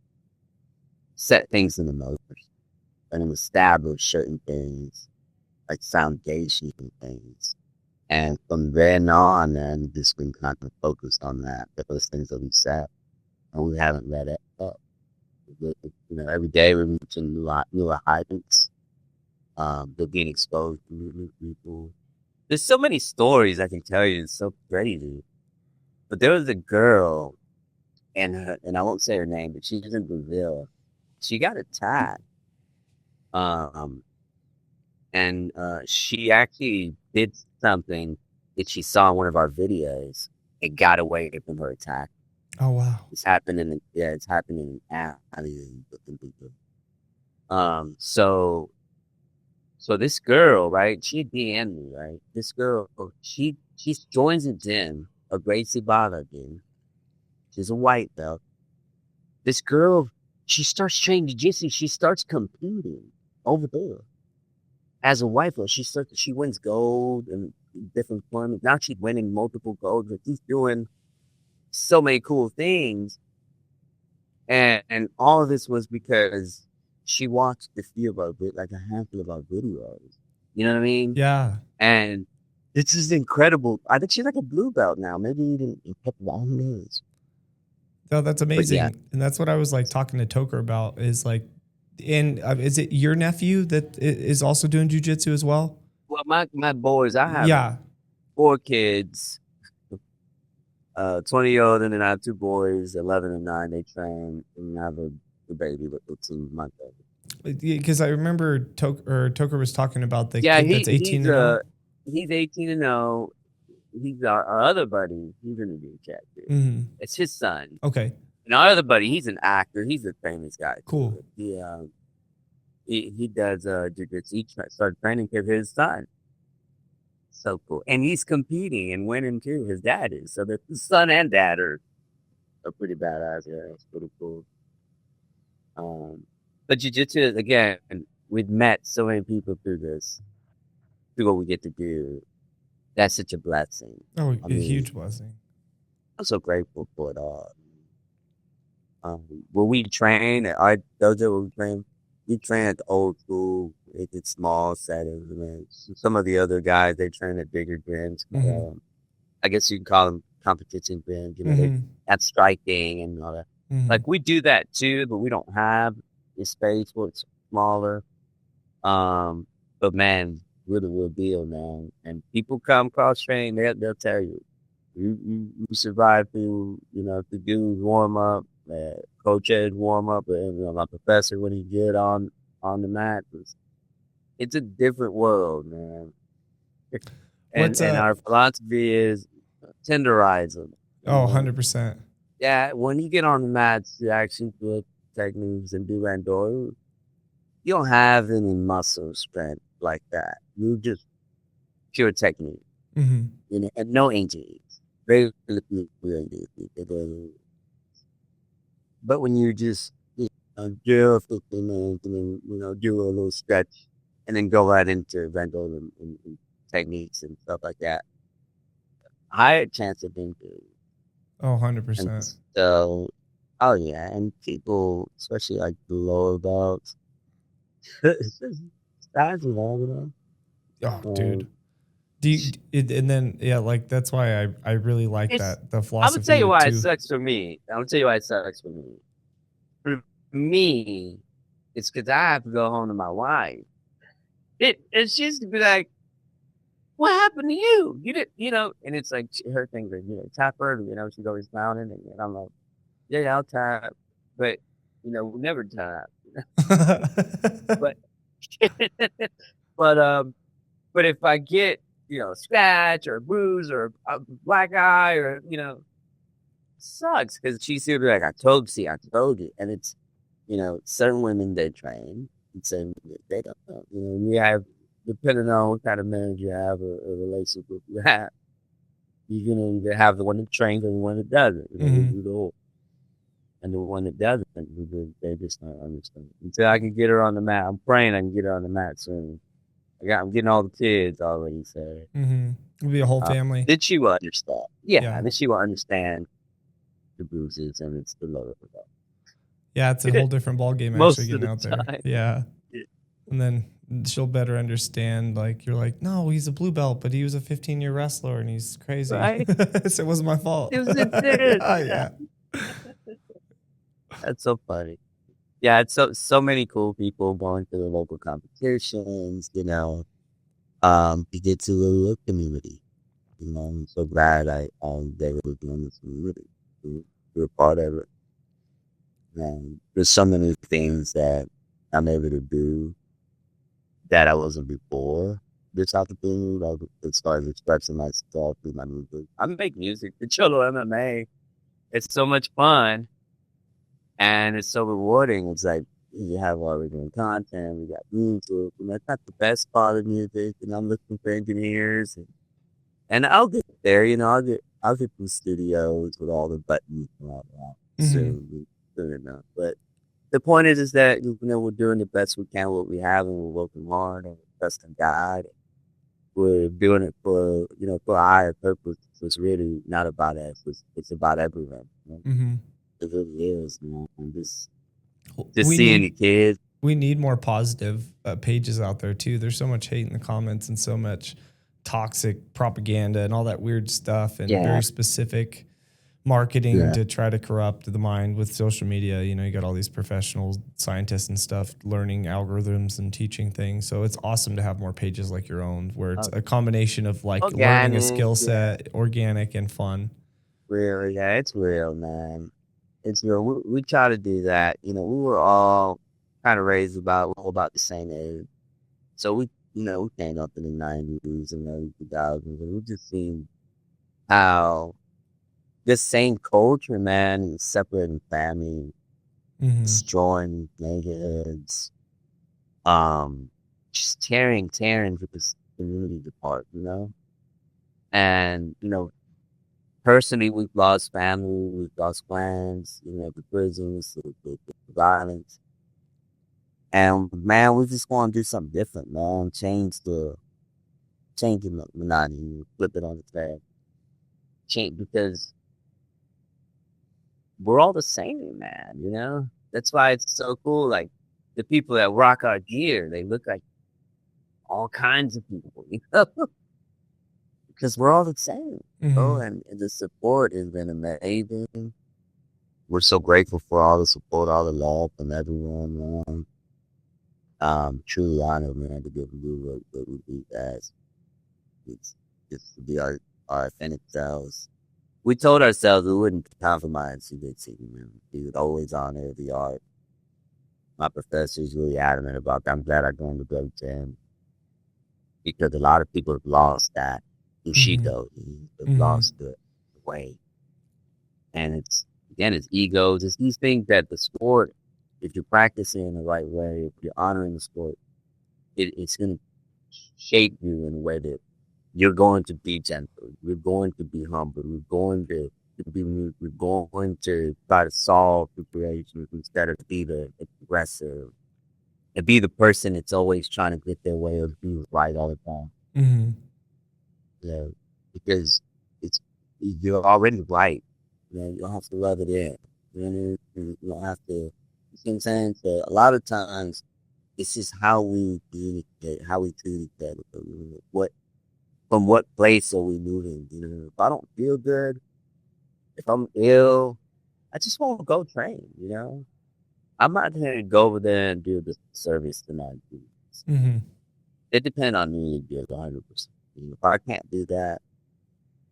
set things in the motion and established certain things, like foundational things. And from then on, man, we've just been kind of focused on that, those things that we set, and we haven't let it up. Every day we're reaching newer heights. They're being exposed to new people. There's so many stories I can tell you. It's so crazy. But there was a girl, and I won't say her name, but she's in Brazil. She got attacked. And she actually did something that she saw in one of our videos and got away from her attack. Oh wow! It's happening now. So this girl, right? She DM'd me, right? This girl, she joins a gym, a Gracie Bala gym. She's a white belt. This girl, she starts training jiu-jitsu. She starts competing over there. As a white belt, she wins gold in different tournaments. Now she's winning multiple golds. She's doing so many cool things. And all of this was because she watched a few of our, like a handful of our videos. You know what I mean? Yeah. And it's just incredible. I think she's like a blue belt now. Maybe even a couple long days. No, that's amazing. Yeah. And that's what I was like talking to Toker about is like, and is it your nephew that is also doing jiu-jitsu as well? Well, my boys, I have 4 kids, 20-year-old, and then I have 2 boys, 11 and 9. They train, and I have a baby with 18 months old. Because I remember Toker was talking about the kid that's 18 and 0. He's 18 and 0. He's our other buddy. He's in the new chat. Mm-hmm. It's his son. Okay. And our other buddy, he's an actor. He's a famous guy. Cool. He does jiu-jitsu. He started training for his son. So cool. And he's competing and winning too. His dad is. So the son and dad are pretty badass. Yeah, it's pretty cool. But jiu-jitsu, again, we've met so many people through what we get to do. That's such a blessing. Oh, a huge blessing. I'm so grateful for it all. When we train at our dojo, we train at the old school. It's small settings. Man. Some of the other guys, they train at bigger gyms. Mm-hmm. I guess you can call them competition gyms. They have striking and all that. Mm-hmm. Like we do that too, but we don't have the space where it's smaller. But man, we're the real deal, man. And people come cross train, they'll tell you, you survive through, the dudes warm up. Coach Ed warm up, and my professor when he get on the mat. It's a different world, man. And our philosophy is tenderize them. Oh, 100%. Yeah, when you get on the mats, you actually do techniques and do randori. You don't have any muscle strength like that. You just pure technique. Mm-hmm. And no injuries. Very little injuries. But when you just drill 15 minutes and then, do a little stretch and then go right into randori and techniques and stuff like that, higher chance of injury. Oh, 100%. So, oh yeah, and people, especially like the lower belts, it's just styles evolve, Oh, dude. And then like that's why I really like that the philosophy. I'm gonna tell you why too. it sucks for me. I'm gonna tell you why it sucks for me. For me, it's because I have to go home to my wife. And she's to be like, "What happened to you? You did, And it's like her thing is, tap her. She's always smiling, and I'm like, yeah, I'll tap, but we never tap. But but but if I get a scratch or a bruise or a black eye or sucks because she's here like I told you, and it's certain women they train and certain they don't know. We have depending on what kind of marriage you have or relationship you have, you're gonna either have the one that trains and the one that doesn't. And the one that doesn't, they just don't understand. Until I can get her on the mat, I'm praying I can get her on the mat soon. I'm getting all the kids already, so it'll be a whole family. Then she will understand. Yeah, then she will understand the bruises and it's the lower. Yeah, it's a whole different ballgame actually getting out there. Yeah. And then she'll better understand, like, you're like, no, he's a blue belt, but he was a 15-year wrestler and he's crazy. Right? So it wasn't my fault. It was yeah. That's so funny. Yeah, it's so many cool people going to the local competitions, to get to the community. I'm so glad they were doing this community. We're part of it. And there's so many things that I'm able to do that I wasn't before this opportunity. I started expressing myself through my music. I make music for Cholo MMA. It's so much fun. And it's so rewarding. It's like you have original content, we got music, and that's not the best part of music. And I'm looking for engineers, and I'll get there. I'll get some studios with all the buttons and all that soon enough. But the point is that we're doing the best we can, what we have, and we're working hard and trusting God. We're doing it for for a higher purpose. So it's really not about us. It's about everyone. It really is, man. Just seeing the kids. We need more positive pages out there too. There's so much hate in the comments and so much toxic propaganda and all that weird stuff and very specific marketing to try to corrupt the mind with social media. You got all these professional scientists and stuff learning algorithms and teaching things. So it's awesome to have more pages like your own where it's a combination of like learning a skill set, organic and fun. Real, it's real, man. It's we try to do that. We were all kind of raised about the same age, so we came up in the 90s and early 2000s, and we just seen how this same culture, man, separating family, destroying neighborhoods, just tearing this community apart, and personally, we've lost family, we've lost friends, the prisons, the violence. And man, we just want to do something different, man. Change the monotony, flip it on its head. Change, because we're all the same, man, That's why it's so cool. Like the people that rock our gear, they look like all kinds of people, because we're all the same. And the support has been amazing. We're so grateful for all the support, all the love from everyone, man. Truly honored, man, to get to do what we do as. It's to be our authentic selves. We told ourselves we wouldn't compromise JiuJitsu, man. We would always honor the art. My professor's really adamant about that. I'm glad I go to go to him because a lot of people have lost that. Bushido, lost the way. And it's egos. It's these things that the sport, if you're practicing in the right way, if you're honoring the sport, it's going to shape you in a way that you're going to be gentle. You're going to be humble. You're going to try to solve situations instead of be the aggressive and be the person that's always trying to get their way or be right all the time. Because you're already right. You don't have to rub it in. You don't have to. You see what I'm saying? So a lot of times, it's just how we communicate, how we treat each other. from what place are we moving? You know, if I don't feel good, if I'm ill, I just won't go train. You know, I'm not going to go over there and do the service that I do. Mm-hmm. It depends on me, 100%. If I can't do that,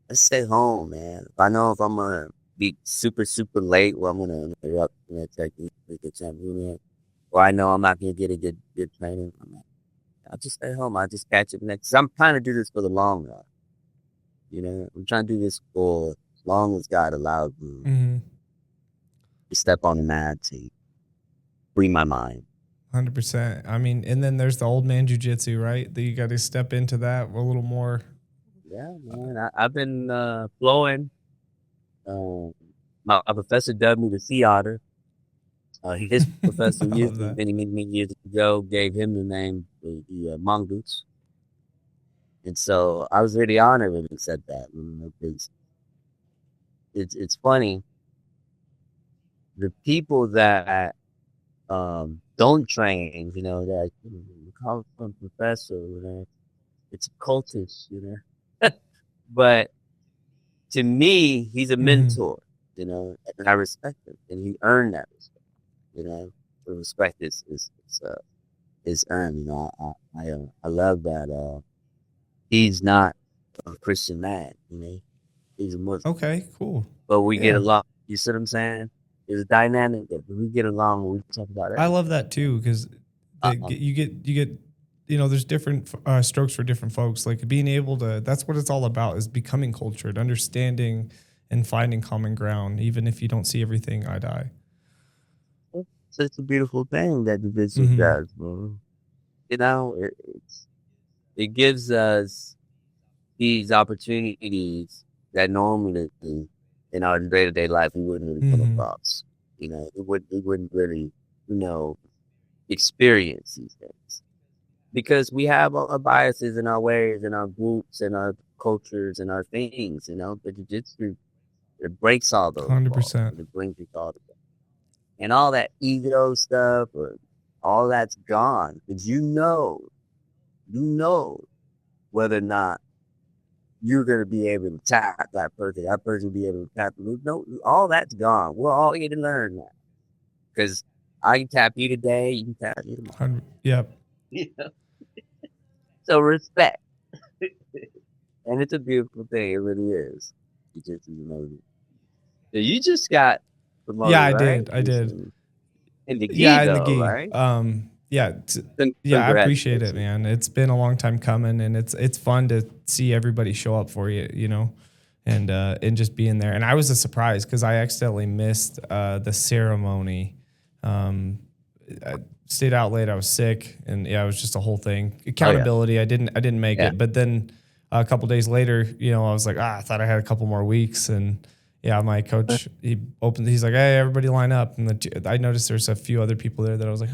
let's stay home, man. If I know if I'm gonna be super, super late, well, I'm gonna interrupt technique, get champion, or I know I'm not gonna get a good training. I'll just stay home. I'll just catch it next. I'm trying to do this for the long run. You know, I'm trying to do this for as long as God allows me to step on the mat to free my mind. 100%. I mean, and then there's the old man jiu-jitsu, right? That you got to step into that a little more. Yeah, man. I've been flowing. My professor dubbed me the sea otter. His professor used me many years ago, gave him the name the mongoose. And so I was really honored when he said that. Because it's funny. The people that don't train, you know, that you call some professor, you know, it's a cultist, you know. But to me, he's a mentor, you know, and I respect him, and he earned that respect, you know. The respect is earned, you know. I love that. He's not a Christian man, you know. He's a Muslim. Okay, cool. But we get along. You see what I'm saying? There's a dynamic that we get along when we talk about it. I love that too, because you get, you know, there's different strokes for different folks. Like being able to, that's what it's all about, is becoming cultured, understanding and finding common ground, even if you don't see everything eye to eye. So it's a beautiful thing that the business does, bro. You know, it gives us these opportunities that normally in our day-to-day life we wouldn't really come across. You know, we wouldn't really, you know, experience these things because we have our biases in our ways and our groups and our cultures and our things. You know, but jiu-jitsu, it breaks all those. 100%. It brings it all together, and all that ego stuff, or all that's gone because you know whether or not you're going to be able to tap that person be able to tap you. No, all that's gone. We're all here to learn that. Because I can tap you today, you can tap me tomorrow. Yep. You know? So respect. And it's a beautiful thing. It really is. You just got promoted, yeah, I right? did. I did. In the gi, yeah, in though, the gi. right? Yeah, I appreciate it, man. It's been a long time coming, and it's fun to see everybody show up for you, you know, and just being there. And I was a surprise because I accidentally missed the ceremony. I stayed out late. I was sick, and yeah, it was just a whole thing. Accountability. I didn't make it, but then a couple days later, you know, I was like, I thought I had a couple more weeks, and yeah, my coach he's like, hey, everybody line up, and I noticed there's a few other people there that I was like,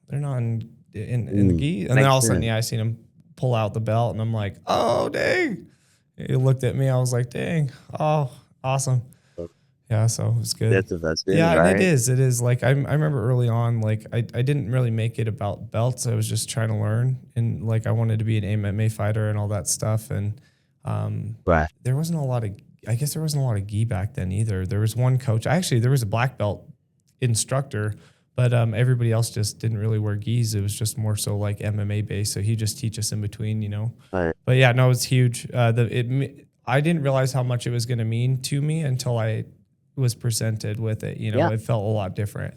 they're not in the gi. And then all of a sudden, I seen him pull out the belt, and I'm like, oh, dang. He looked at me. I was like, dang. Oh, awesome. Yeah, so it was good. That's the best thing, yeah, right? and it is. Like, I remember early on, like, I didn't really make it about belts. I was just trying to learn. And, like, I wanted to be an MMA fighter and all that stuff. And there wasn't a lot of, I guess there wasn't a lot of gi back then either. There was one coach. Actually, there was a black belt instructor, but everybody else just didn't really wear gis. It was just more so like MMA based. So he just teach us in between, you know. Right. But yeah, no, it's huge. I didn't realize how much it was going to mean to me until I was presented with it. You know, it felt a lot different.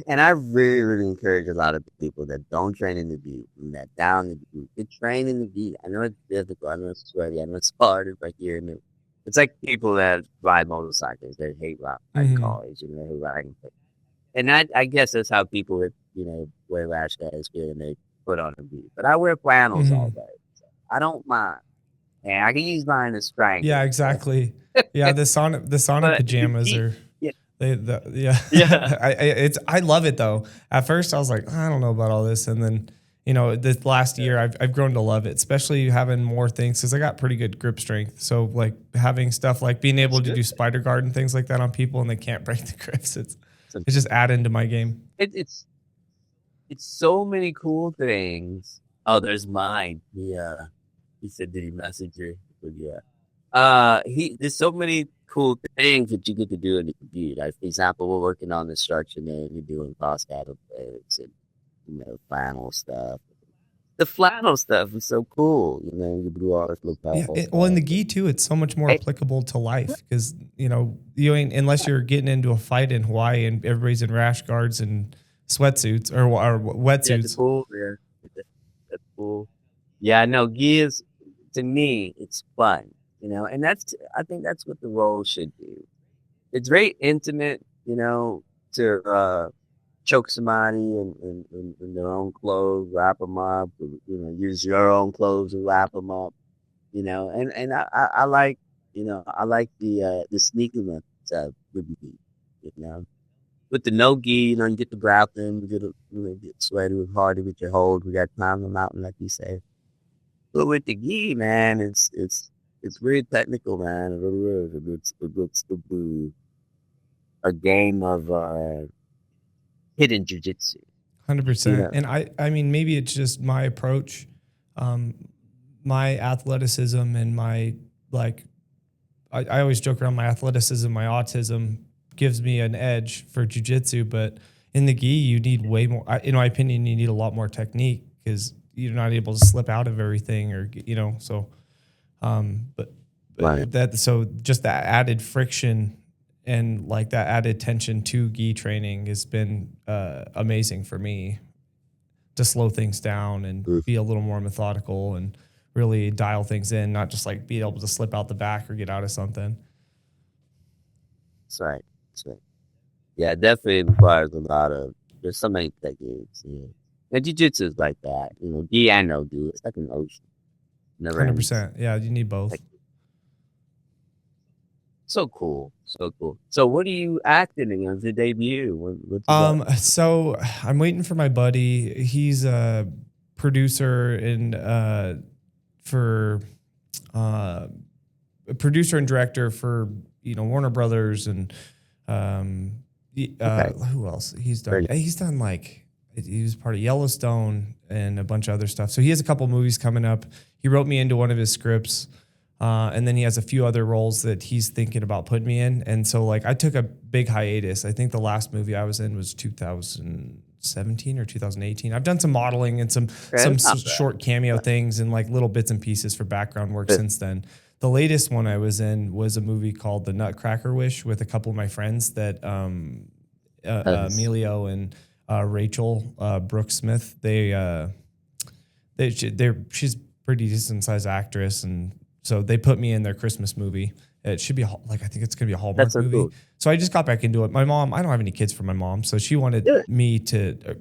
And I really, really encourage a lot of people that don't train in the gi, and that down in the gi, to train in the gi. I know it's difficult. I know it's sweaty. I know it's hard. It's like here and there. It's like people that ride motorcycles. They hate cars, you know, riding. And I guess that's how people that, you know, wear rash guards and they put on a gi. But I wear flannels all day. So I don't mind. And I can use mine as strength. Yeah, exactly. Yeah, the sauna pajamas are. I love it though. At first, I was like, I don't know about all this, and then, you know, this last year, I've grown to love it, especially having more things because I got pretty good grip strength. So like having stuff like being able to do spider guard and things like that on people, and they can't break the grips. It's just adding to my game. It's so many cool things Oh, there's mine. He said, did he message you? But yeah. There's so many cool things that you get to do in the computer. Like, for example, we're working on the structure and we're doing cross cattle plates and, flannel stuff. The flannel stuff is so cool. You do all this Yeah, lapel well, in the stuff. gi too, it's so much more Hey, applicable to life because you ain't unless you're getting into a fight in Hawaii and everybody's in rash guards and sweatsuits or yeah, the wetsuits. pool. Yeah, that's cool. Yeah, no, gears to me, it's fun, and I think that's what the role should do. It's very intimate, to choke somebody in their own clothes, wrap them up, or, use your own clothes to wrap them up, and I like, I like the sneakiness of the gi, you know. With the no gi, you get the grappling, get sweaty with hardy with your hold. We got climb the mountain, like you say. But with the gi, man, it's really technical, man. It really is. It's a game of hidden jujitsu. 100%. And I mean, maybe it's just my approach, my athleticism and my like. I always joke around my athleticism, my autism gives me an edge for jujitsu, but in the gi, you need way more. In my opinion, you need a lot more technique because you're not able to slip out of everything, or So, but Right. so just that added friction and like that added tension to gi training has been amazing for me to slow things down and be a little more methodical and really dial things in, not just like be able to slip out the back or get out of something. That's right. That's right. Yeah, it definitely requires a lot of. There's so many techniques. Yeah. And jiu-jitsu is like that. Gi and no gi. It's like an ocean. Never ends. 100%. Yeah, you need both. So cool. So cool. So what are you acting in as your debut? What's up? So I'm waiting for my buddy. He's a producer for a producer and director for Warner Brothers and Okay. who else he's done? Great. He's done like he was part of Yellowstone and a bunch of other stuff. So he has a couple movies coming up. He wrote me into one of his scripts. And then he has a few other roles that he's thinking about putting me in. And so like I took a big hiatus. I think the last movie I was in was 2017 or 2018. I've done some modeling and some short cameo things and like little bits and pieces for background work since then. The latest one I was in was a movie called The Nutcracker Wish with a couple of my friends that Emilio and Rachel Brooks Smith. She's pretty decent sized actress, and so they put me in their Christmas movie. It should be I think it's going to be a Hallmark movie. Cool. So I just got back into it. My mom, I don't have any kids for my mom, so she wanted me to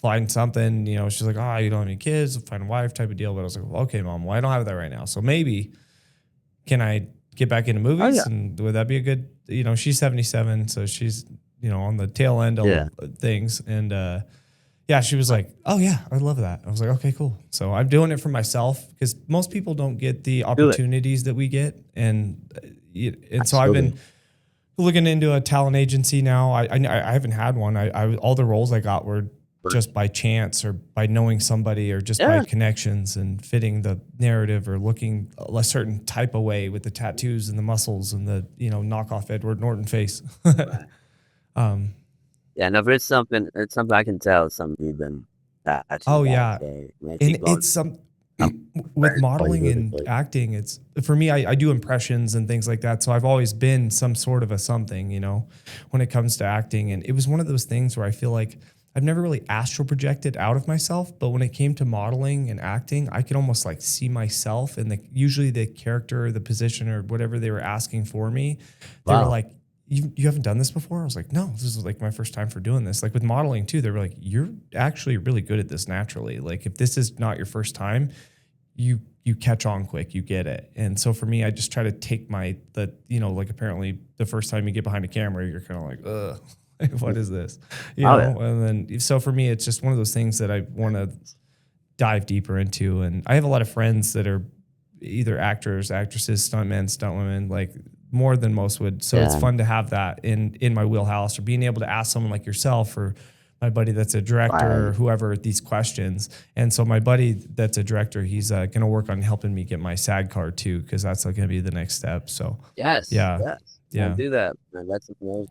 find something. She's like, "Oh, you don't have any kids, find a wife," type of deal. But I was like, well, "Okay, mom, well, I don't have that right now. So maybe can I get back into movies? Oh, yeah. And would that be a good? She's 77, so she's on the tail end of things, and yeah, she was like, "Oh yeah, I love that." I was like, "Okay, cool." So I'm doing it for myself because most people don't get the opportunities that we get, and so I've been looking into a talent agency now. I haven't had one. I all the roles I got were just by chance or by knowing somebody or just by connections and fitting the narrative or looking a certain type of way with the tattoos and the muscles and the knockoff Edward Norton face. Yeah, no, but it's something I can tell. It's something you've been. Oh yeah, and it's some with modeling and acting. It's for me. I do impressions and things like that. So I've always been some sort of a something, when it comes to acting. And it was one of those things where I feel like I've never really astral projected out of myself, but when it came to modeling and acting, I could almost like see myself in usually the character, or the position, or whatever they were asking for me. They were like, you haven't done this before? I was like, no, this is like my first time for doing this. Like with modeling too, they were like, you're actually really good at this naturally. Like if this is not your first time, you catch on quick, you get it. And so for me, I just try to take like apparently the first time you get behind a camera, you're kind of like, ugh, what is this? And then, so for me, it's just one of those things that I want to dive deeper into. And I have a lot of friends that are either actors, actresses, stuntmen, stuntwomen, like more than most would. So it's fun to have that in my wheelhouse, or being able to ask someone like yourself or my buddy that's a director or whoever these questions. And so my buddy that's a director, he's going to work on helping me get my SAG card too, because that's going to be the next step. So Yes. yeah. Do that, man. That's amazing.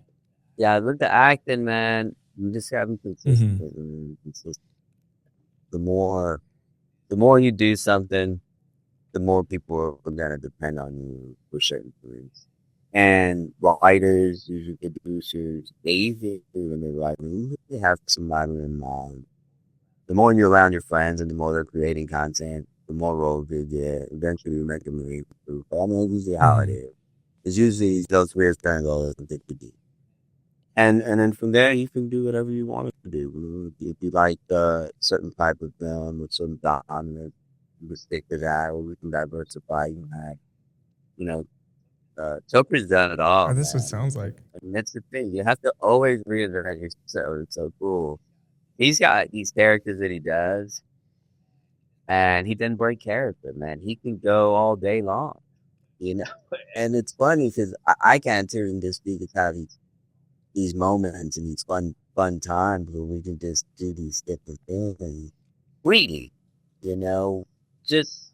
Yeah, look at acting, man. You just gotta be consistent. Consistent. The more you do something, the more people are gonna depend on you for certain things. And writers, usually producers, they when they write, they have somebody in mind. The more you're around your friends and the more they're creating content, the more roles they get. Eventually, you make a movie. I mean, that's usually how it is. It's usually those weird goals and things to do. And then from there, you can do whatever you want to do. If you like a certain type of film with certain genre, you can stick to that, or we can diversify. Toper's done it all. This is what it sounds like. And that's the thing. You have to always reinvent yourself. It's so cool. He's got these characters that he does, and he doesn't break character, man. He can go all day long, And it's funny because I can't turn this speak as how these moments and these fun times where we can just do these different things freely, just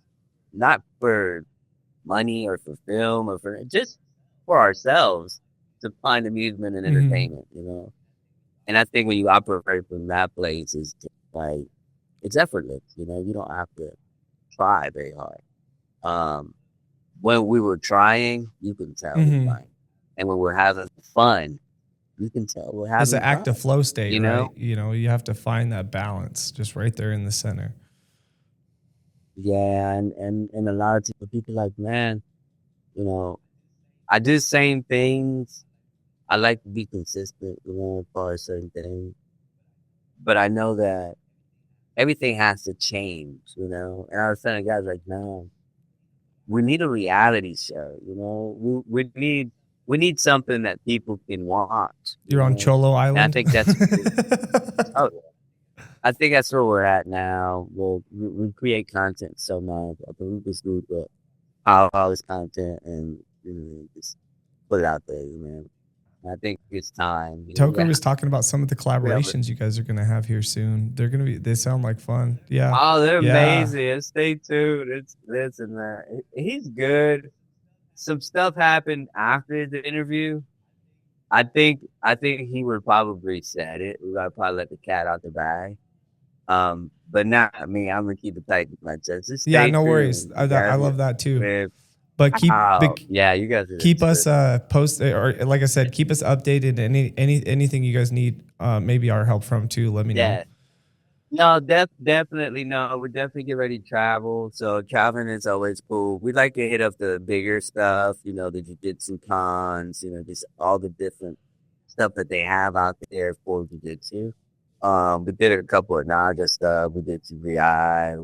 not for money or for film or just for ourselves to find amusement and entertainment, And I think when you operate from that place, it's like, it's effortless, you don't have to try very hard. When we were trying, you can tell we're trying. And when we're having fun, you can tell we're having fun. It's an active flow state, right? You have to find that balance just right there in the center. Yeah, and a lot of people like, man, I do the same things. I like to be consistent, as far as certain things. But I know that everything has to change, And I was telling guys like, no, we need a reality show, we need something that people can watch. You're on Cholo Island. And I think that's I think that's where we're at now. We create content so much. I think we just do all this content and just put it out there, man. I think it's time. Toker was talking about some of the collaborations you guys are going to have here soon. They sound like fun. Yeah. Oh, they're amazing. Stay tuned. Listen, man. He's good. Some stuff happened after the interview. I think he would probably said it. We gotta probably let the cat out the bag. But not, I'm gonna keep it tight with my chest. No worries. I love that too. Man. But you guys keep us posted, or like I said, keep us updated. Anything you guys need, maybe our help from too. Let me know. No, definitely no. We're definitely get ready to travel. So traveling is always cool. We like to hit up the bigger stuff, the jiu-jitsu cons, just all the different stuff that they have out there for jiu-jitsu. We did a couple of Naga stuff. We did CBI.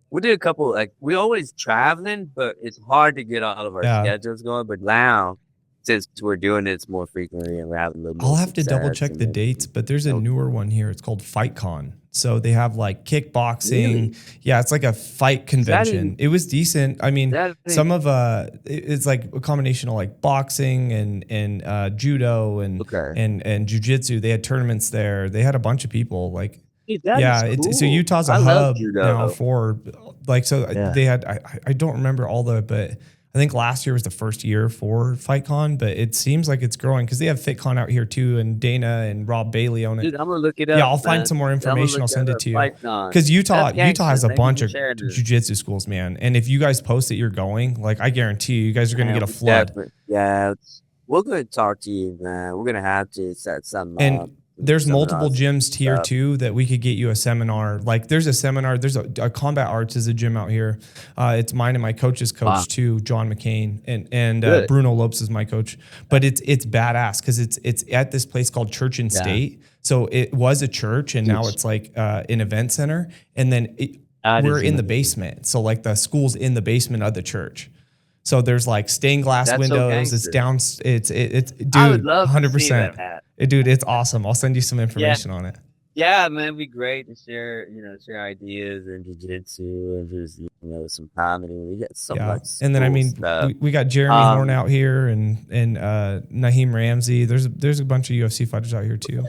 We did a couple, like, we always traveling, but it's hard to get all of our schedules going. But now, since we're doing it more frequently and we're having a little more I'll have to double check the dates, but there's a newer one here. It's called FightCon. So they have like kickboxing. Really? Yeah, it's like a fight convention. It was decent. I mean, some of it's like a combination of like boxing and judo and jiu-jitsu. They had tournaments there. They had a bunch of people like. Cool. So Utah's a hub now for like, so they had, I don't remember all but I think last year was the first year for FightCon, but it seems like it's growing because they have FitCon out here too, and Dana and Rob Bailey own it. Dude, I'm gonna look it up. Yeah, I'll find some more information. I'll send it to you. Because Utah has a bunch of jiu-jitsu schools, man. And if you guys post that you're going, like I guarantee you guys are gonna get a flood. Yeah, we're gonna talk to you, man. We're gonna have to set something up. There's multiple gyms here too that we could get you a seminar. Like there's a seminar, there's a Combat Arts is a gym out here. It's mine and my coach's coach too, John McCain, and Bruno Lopes is my coach. But it's badass because it's at this place called Church and State. So it was a church and now it's like an event center. And then we're in the basement. So like the school's in the basement of the church. So there's like stained glass windows. It's down. It's dude. I would love 100%. To see that. Dude, it's awesome. I'll send you some information on it. Yeah, man, it'd be great to share ideas and jiu-jitsu and just some comedy. We got so much. And then stuff. we got Jeremy Horn out here and Naheem Ramsey. There's a bunch of UFC fighters out here too.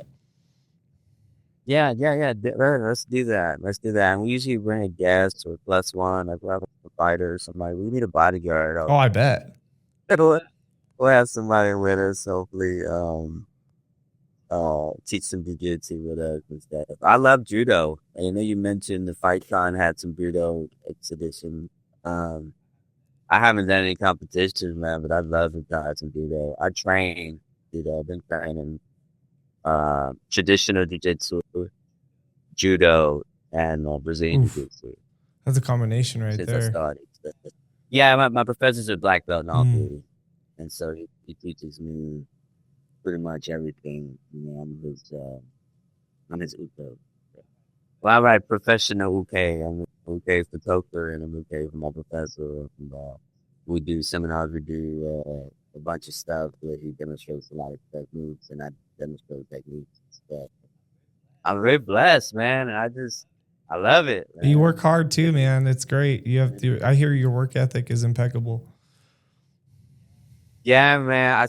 Yeah, yeah, yeah. Let's do that. Let's do that. And we usually bring a guest or plus one, like we'll have a fighter or somebody. We need a bodyguard. Oh, I bet. We'll, we'll have somebody with us, hopefully. Teach some jiu-jitsu with us and stuff. I love judo. I know you mentioned the fight con had some judo exhibition. Um, I haven't done any competitions, man, but I'd love to try some judo. I train judo. I've been training traditional jiu-jitsu, judo, and Brazilian Oof, jiu-jitsu that's a combination right since I there. started. Yeah, my professor's a black belt in all Mm. three, and so he teaches me pretty much everything. You know, I'm his uko. Well, I write professional uke. I'm uke for Toker and I'm uke for my professor. And, we do seminars. We do a bunch of stuff where he demonstrates a lot of techniques, and I demonstrate techniques and stuff. I'm very blessed, man. I love it, You work man. hard too, man. It's great. You have to. I hear your work ethic is impeccable. Yeah, man.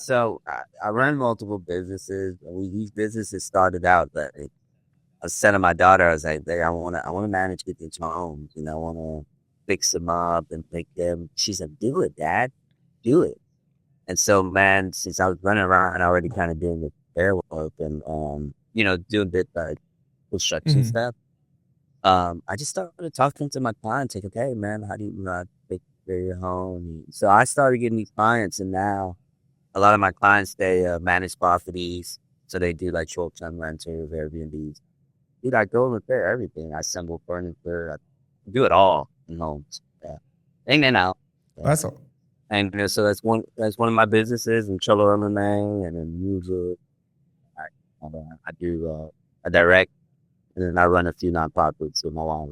I run multiple businesses. These businesses started out that I was telling my daughter, I was like, "Hey, I wanna manage these homes, and I wanna fix them up and make them." She's like, "Do it, Dad, do it." And so, man, since I was running around already, kind of doing the fair work and doing bit like construction Mm-hmm. stuff, I just started talking to my clients, like, "Okay, man, how do you take care of your home?" So I started getting these clients, and now a lot of my clients, they manage properties. So they do like short-term rentals, Airbnbs. Dude, I go and repair everything. I assemble furniture. I do it all in homes. Yeah. In and out. Yeah. That's all. And so that's one of my businesses in Cholo MMA and in music. I do I direct and then I run a few nonprofits with my wife.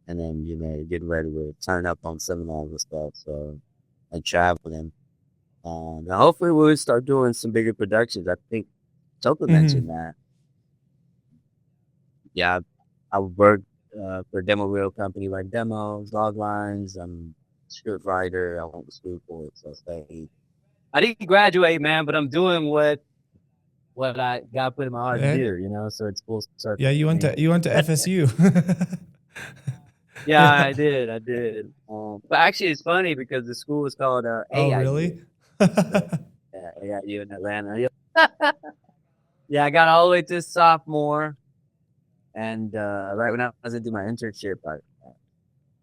And then, getting ready to turn up on seminars and stuff. So and traveling. And hopefully we'll start doing some bigger productions. I think Topa mentioned Mm-hmm. that. Yeah, I work for a demo reel company, like demos, log lines. I'm a script writer. I went to school for it, so I didn't graduate, man, but I'm doing what I got put in my heart to Yeah. do. So it's full Yeah. circle You for went to me. FSU. Yeah, Yeah. I did. But actually, it's funny because the school is called Oh, AIU. really? So yeah, AIU in Atlanta. Yeah, I got all the way to sophomore, and right when I was going to do my internship, I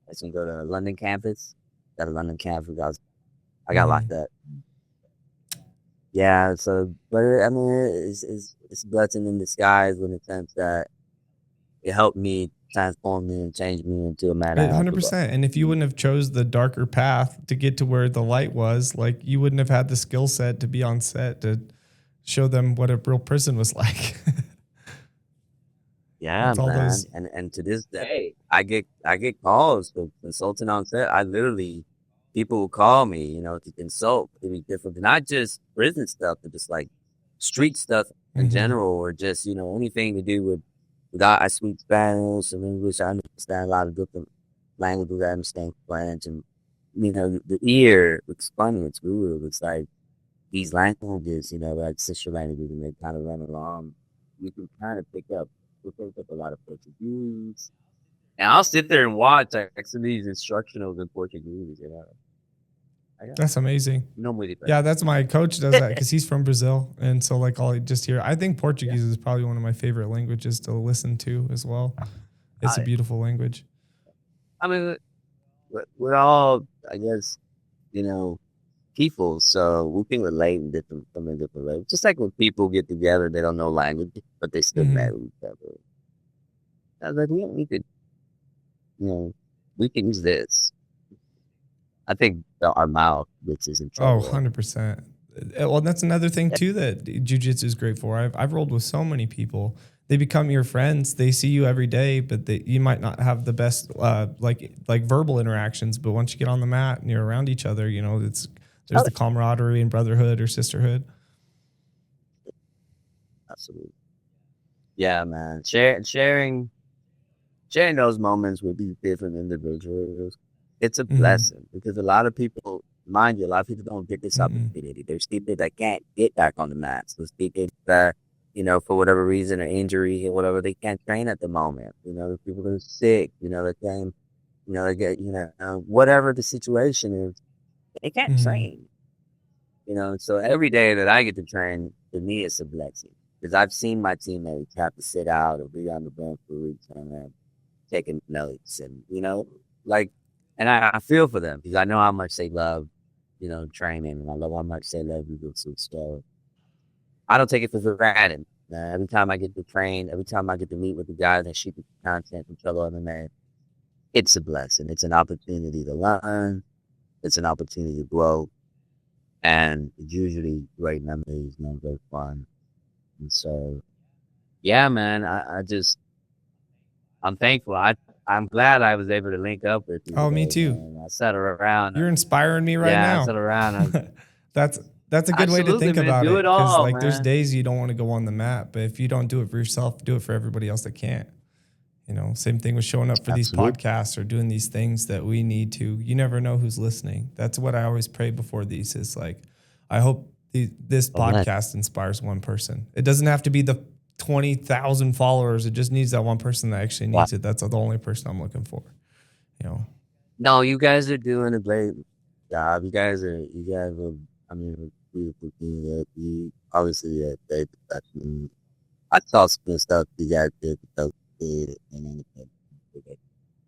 was gonna go to London campus. Got a London campus. I got Mm-hmm. locked up. Yeah, so but I mean, it's a blessing in disguise in the sense that it helped me transform me and change me into a man I am today. 100%. And if you wouldn't have chose the darker path to get to where the light was, like you wouldn't have had the skill set to be on set to show them what a real prison was like. Yeah, It's all man. those. And to this day, I get calls for consulting on set. People will call me, to consult, to be different, not just prison stuff, but just like street stuff in Mm-hmm. general, or just anything to do with I speak Spanish and English. I understand a lot of different languages. I understand French, and the ear. It's funny. It's weird. It's like these languages, like sister languages, and they kind of run along. You can kind of pick up. We picked up a lot of Portuguese. And I'll sit there and watch like some of these instructionals in Portuguese. I got That's amazing. no muy Yeah, diferente. that's my coach does that because he's from Brazil. And so, like, I'll just hear, I think Yeah. Portuguese is probably one of my favorite languages to listen to as well. It's a I, beautiful language. I mean, we're all, I guess, you know, people, so we can relate in different ways. Just like when people get together, they don't know language, but they still Mm-hmm. marry each other. I was like, you know, we can use this. I think our mouth gets us in Oh, trouble. 100%. Well, that's another thing too that jujitsu is great for. I've rolled with so many people. They become your friends. They see you every day, but you might not have the best like verbal interactions. But once you get on the mat and you're around each other, there's Oh, the camaraderie and brotherhood or sisterhood. absolutely. Yeah, man. Sharing those moments with these different individuals, it's a Mm-hmm. blessing because a lot of people, mind you, a lot of people don't get this Mm-mm. opportunity. There's people that can't get back on the mat. So there's people that for whatever reason or injury or whatever, they can't train at the moment. People are sick, they can't, they get, whatever the situation is, they can't Mm-hmm. train, So every day that I get to train, to me, it's a blessing because I've seen my teammates have to sit out or be on the bench for weeks and taking notes and, like, and I feel for them because I know how much they love, training, and I love how much they love jiu-jitsu. So I don't take it for granted. Every time I get to train, every time I get to meet with the guys and shoot the content from Cholo MMA, it's a blessing. It's an opportunity to learn. It's an opportunity to grow. And it's usually great memories, great fun. And so, yeah, man, I'm thankful. I'm glad I was able to link up with you Oh, me today, too. man. I sat around. You're inspiring me right Yeah, I now. sat around. that's that's a good way to Absolutely, think man. about Do it, it because all, like there's man. days you don't want to go on the mat, but if you don't do it for yourself, do it for everybody else that can't. Same thing with showing up for these Absolutely. podcasts or doing these things that we need to. You never know who's listening. That's what I always pray before these is like, I hope this Oh, man. podcast inspires one person. It doesn't have to be the 20,000 followers. It just needs that one person that actually Wow. needs it. That's the only person I'm looking for. No, you guys are doing a great job. I mean, a beautiful team. You obviously very professional. I saw some stuff you guys did with those kids and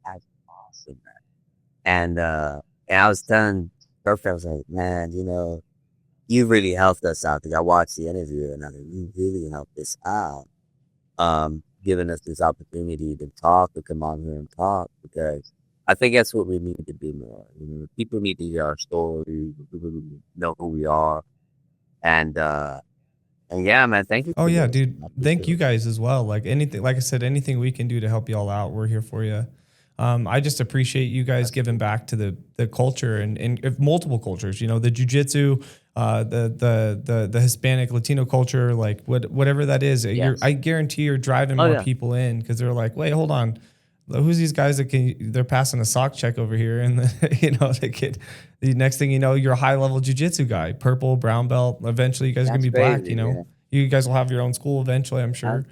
that's awesome, man. And I was telling girlfriend, I was like, man, you really helped us out because I watched the interview and I was like, you really helped us out. Giving us this opportunity to talk, to come on here and talk, because I think that's what we need to do more. People need to hear our stories, people need to know who we are. And yeah, man, thank you Oh for yeah, this. dude. I Thank appreciate you it. guys as well. Like anything, like I said, anything we can do to help y'all out, we're here for you. I just appreciate you guys giving Absolutely. back to the culture and if multiple cultures. The jujitsu, the Hispanic Latino culture, like whatever that is. Yes. I guarantee you're driving Oh more yeah. people in because they're like, wait, hold on. Who's these guys that they're passing a sock check over here, and they get the next thing you know, you're a high level jujitsu guy, purple, brown belt. Eventually, you guys are gonna That's be black. crazy. Yeah. You guys will have your own school eventually, I'm I, sure.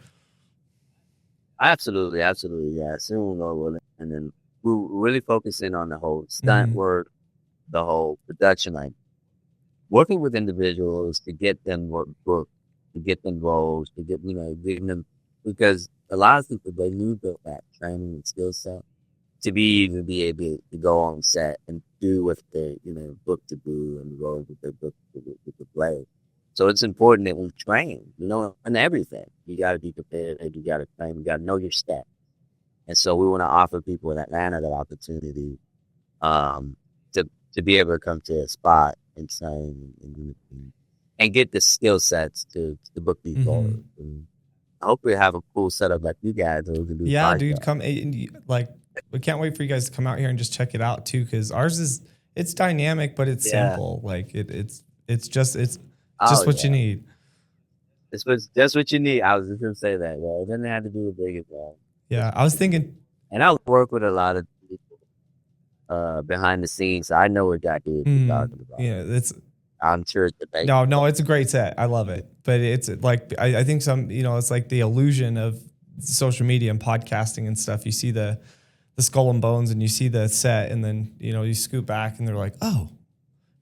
absolutely. Absolutely. Yeah. Soon Lord willing. And then we're really focusing on the whole stunt Hmm. work, the whole production, like working with individuals to get them booked, to get them roles, to getting them, because a lot of people, they need that training and skill set to even be able to go on set and do what they, book to do and the roles that they book to play. So it's important that we train, in everything. You got to be prepared and you got to train, you got to know your steps. And so we want to offer people in Atlanta that opportunity um, to be able to come to a spot and train and get the skill sets to book these Hmm. roles. And I hope we have a cool setup like you guys so we can do Yeah, dude, podcasts. come like we can't wait for you guys to come out here and just check it out too, because ours it's dynamic, but it's Yeah. simple. Like it's Oh just what you yeah. need. That's what you need. I was just gonna say that. Well, it doesn't have to be the biggest one. That's Yeah, what I was you need. thinking. And I work with a lot of people behind the scenes, so I know what that is you're talking about. Yeah, it's I'm sure it's amazing. no, it's a great set. I love it, but it's like I think it's like the illusion of social media and podcasting and stuff. You see the skull and bones, and you see the set, and then you scoot back, and they're like, oh.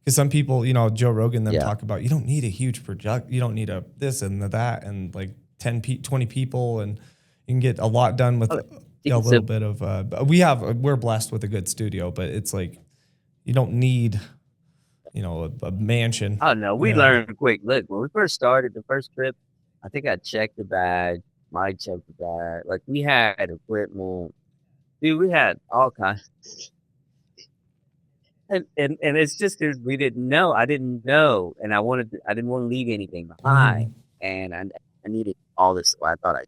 Because some people, Joe Rogan, them Yeah. talk about you don't need a huge project, you don't need a this and that, and like 20 people, and you can get a lot done with Okay. a Keep it little simple. bit of. We're blessed with a good studio, but it's like you don't need, a mansion. Oh no, we Yeah. learned quick. Look, when we first started the first trip, I think I checked the bag. Mike checked the bag. Like we had equipment. Dude, we had all kinds. And it's just we didn't know. I didn't know, and I didn't want to leave anything behind, Mhm. and I needed all this. So I thought I.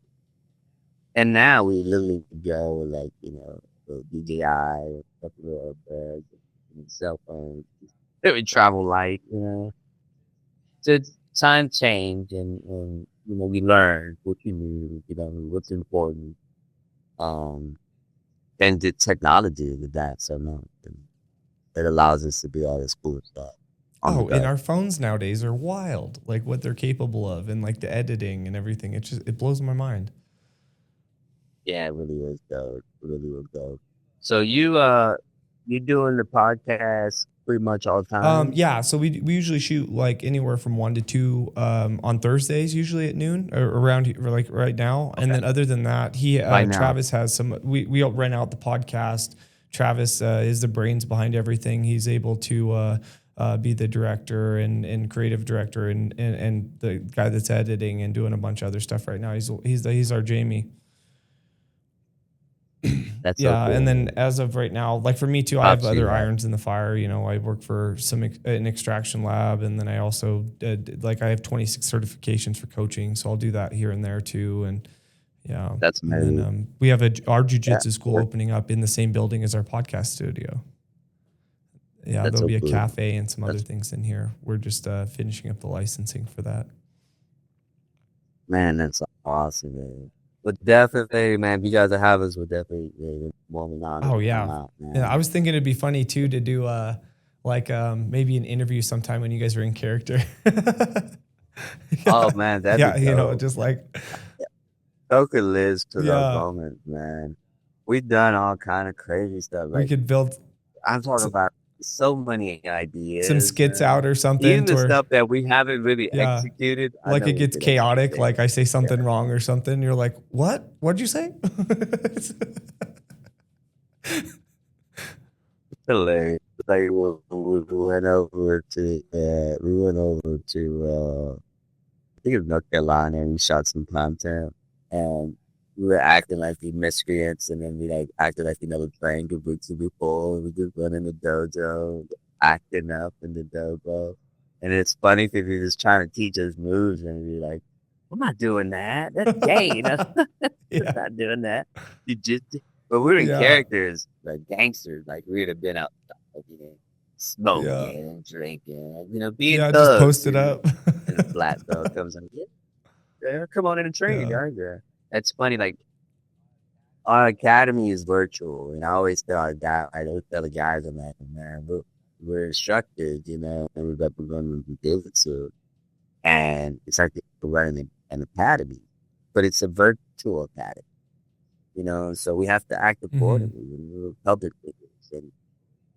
And now we literally go like the DJI, a couple of cell phones. We travel light, So time change, and we learn what you need, what's important. Um, and the technology with that, so no, it allows us to be all this cool stuff. on the And go. our phones nowadays are wild, like what they're capable of and like the editing and everything. It blows my mind. Yeah, it really is dope. It really was dope. So you doing the podcast pretty much all the time? Yeah, so we usually shoot like anywhere from 1 to 2 on Thursdays, usually at noon or around here, like right now. And Okay. then other than that, Right now. Travis has some. We all rent out the podcast. Travis is the brains behind everything. He's able to be the director and creative director and the guy that's editing and doing a bunch of other stuff right now. He's our Jamie. That's so Yeah, and cool, then man. as of right now, like for me too, I have Props to you, other man. irons in the fire. You know, I work for an extraction lab, and then I also like I have 26 certifications for coaching, so I'll do that here and there too. And yeah, That's and then amazing. we have our Yeah, jujitsu school opening up in the same building as our podcast studio. Yeah, that's there'll so be a cool. cafe and some other That's things in here. We're just finishing up the licensing for that. Man, that's awesome, man. But definitely, man, if you guys have us, we're definitely more than honored Oh to come yeah, out, yeah. I man. was thinking it'd be funny too to do like maybe an interview sometime when you guys are in character. Oh Yeah, man, that'd be yeah. You know, dope. just like So could live to those yeah, moments, man. We've done all kind of crazy stuff. we Like could build I'm talking s- about so many some ideas, skits man. out or something Even to the where stuff that we haven't really yeah, executed, I like know it we gets could execute chaotic. it. Like I say Yeah, something wrong or something, you're like, what? What'd you say? hilarious. Like we went over to I think it was North Carolina and we shot some content and we were acting like the miscreants and then we like acted like we never trained Jujitsu before. We just went in the dojo, acting up in the dojo. And it's funny because we was trying to teach us moves and we like, I'm not doing that. That's gay, you know. Yeah, Not doing that. You just but we're in yeah, characters like gangsters, like we'd have been outside, you know, yeah, smoking and drinking, you know, being yeah. Just thugs, post you it know. up. And a black dog comes in, yeah, come on in and train, Yeah, guys. Yeah. That's funny. Like our academy is virtual, and I always tell our guy, I always tell the guys, I'm like, man, we're instructors, you know, and we're going to do it to, and it's like we're running an academy, but it's a virtual academy, you know, so we have to act hmm accordingly. We're public figures, and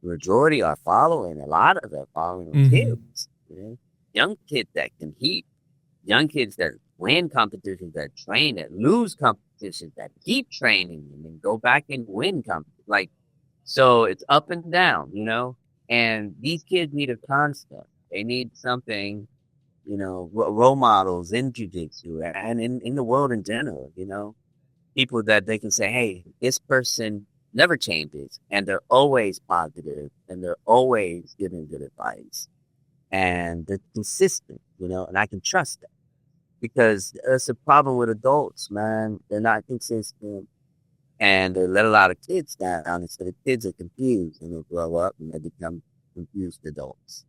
the majority are following. A lot of them following hmm kids, you know, young kids that compete. Young kids that win competitions, that train, that lose competitions, that keep training and then go back and win competitions. Like, so it's up and down, you know? And these kids need a constant. They need something, you know, role models in jujitsu and in the world in general, you know? People that they can say, hey, this person never changes and they're always positive and they're always giving good advice and they're consistent, you know, and I can trust them because it's a problem with adults, man. They're not consistent and they let a lot of kids down. And so the kids are confused and they grow up and they become confused adults.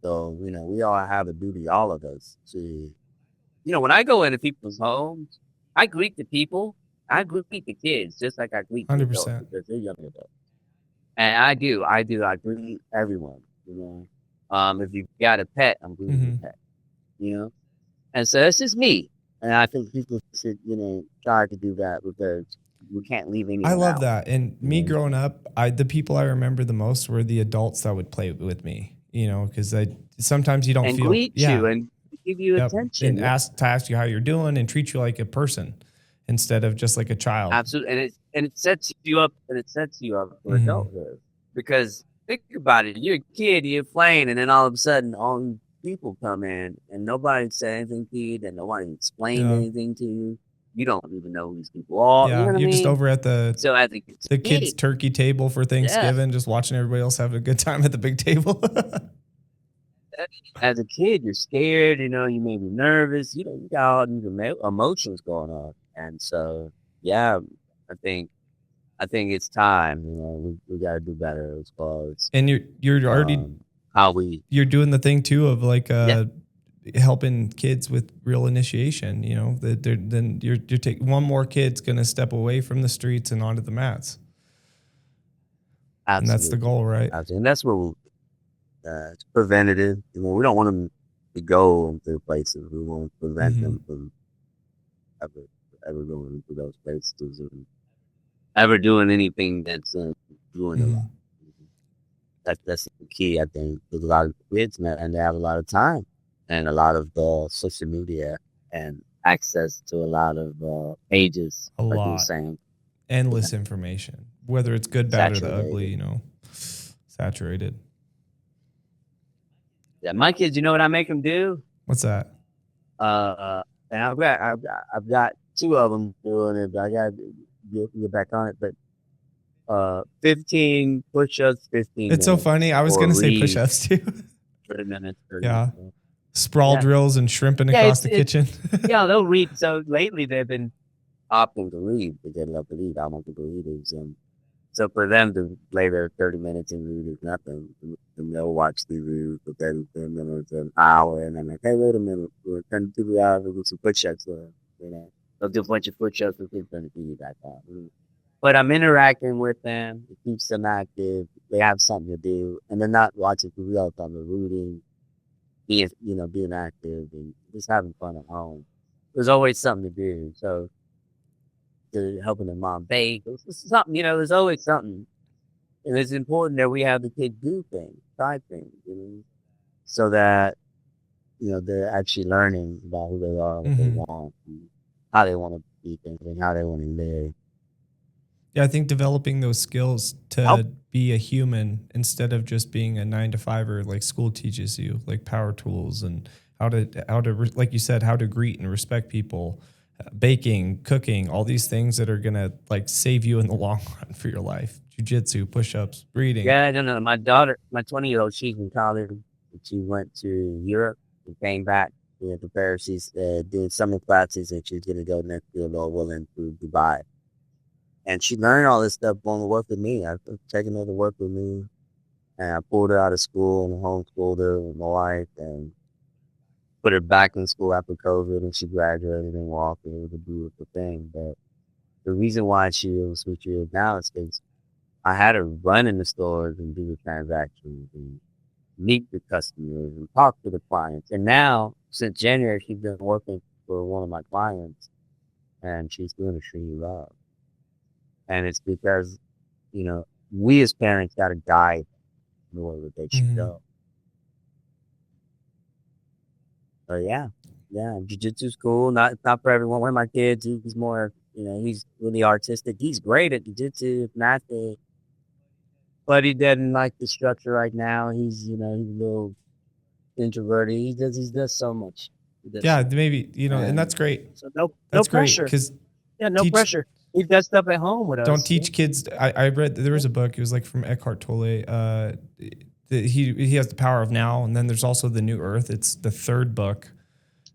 So, you know, we all have a duty, all of us, to, you know, when I go into people's homes, I greet the people. I greet the kids just like I greet the adults 100%. because they're young adults. And I greet everyone, you know. If you've got a pet, I'm greeting the hmm pet, you know. And so it's just me. And I think people should, you know, try to do that because we can't leave I anyone love out. that. And You me know? growing up, the people I remember the most were the adults that would play with me, you know, because I sometimes you don't And feel, greet you yeah, and give you yep, and attention. Yeah, ask you how you're doing and treat you like a person instead of just like a child. absolutely. And it sets you up for hmm adulthood. Because think about it, you're a kid, you're playing, and then all of a sudden all these people come in and nobody said anything to you, and nobody explained Yeah, anything to you. You don't even know who these people are. You yeah. know what I You're just mean? over at So as a the kids' kid, turkey table for yeah. Thanksgiving, just watching everybody else have a good time at the big table. As a kid, you're scared, you know, you may be nervous, you know, you got all these emotions going on. And so, yeah, I think, I think it's time, you know, we got to do better as far as, And you're already um, how we, you're doing the thing too of like yeah, helping kids with real initiation. You know that then you're taking one more kid's gonna step away from the streets and onto the mats, and that's the absolutely. goal, right? Absolutely. And that's what we, It's preventative. We don't want them to go to places. We want to prevent them from ever, ever going to those places and ever doing anything that's doing a lot. That's the key, I think, with a lot of kids, man, and they have a lot of time and a lot of social media and access to a lot of pages. A like lot. you were saying. Endless information, whether it's good, bad, or the ugly, saturated. Yeah, my kids, you know what I make them do? What's that? And I've got two of them doing it, but I got to get back on it. But 15 push-ups, 15 It's so funny. I was going to say push-ups too. 30 minutes. 30 yeah. minutes. Sprawl drills and shrimping across the kitchen. Yeah, they'll read. So lately they've been opting to read because they love to read. I want to go readers. And so for them to lay there 30 minutes and read is nothing. And they'll watch TV for 10 minutes, an hour, and then like, hey, wait a minute, we're going to do some push-ups. They'll do a bunch of push-ups and keep trying to figure that out. But I'm interacting with them. It keeps them active. They have something to do, and they're not watching TV all the time. They're reading, being active, and just having fun at home. There's always something to do. So they're helping their mom bake. It's something, there's always something. And it's important that we have the kids do things, try things, so that, they're actually learning about who they are, what they want, and how they want to be things, and how they want to live. Yeah, I think developing those skills to be a human instead of just being a 9-to-5er like school teaches you, like power tools and how to like you said, how to greet and respect people, baking, cooking, all these things that are gonna like save you in the long run for your life. Jiu-jitsu, push-ups, reading. Yeah, I don't know. My daughter, my 20-year-old, she's in college. She went to Europe and came back to Paris. She's doing summer classes, and she's gonna go next year, Lord willing, to Dubai. And she learned all this stuff going to work with me. I've taken her to work with me. And I pulled her out of school and homeschooled her with my wife and put her back in school after COVID, and she graduated and walked. It was a beautiful thing. But the reason why she was what she is now is because I had her run in the stores and do the transactions and meet the customers and talk to the clients. And now, since January, she's been working for one of my clients, and she's doing extremely well. And it's because, we as parents got to guide in the way that they should go. So yeah, jiu-jitsu's cool. Not for everyone. One of my kids, he's more, he's really artistic. He's great at jiu-jitsu, but he doesn't like the structure right now. He's, he's a little introverted. He does so much. Maybe, and that's great. So no pressure. No pressure. He does stuff at home with us. Don't teach kids. I read there was a book. It was like from Eckhart Tolle. He has The Power of Now, and then there's also The New Earth. It's the third book.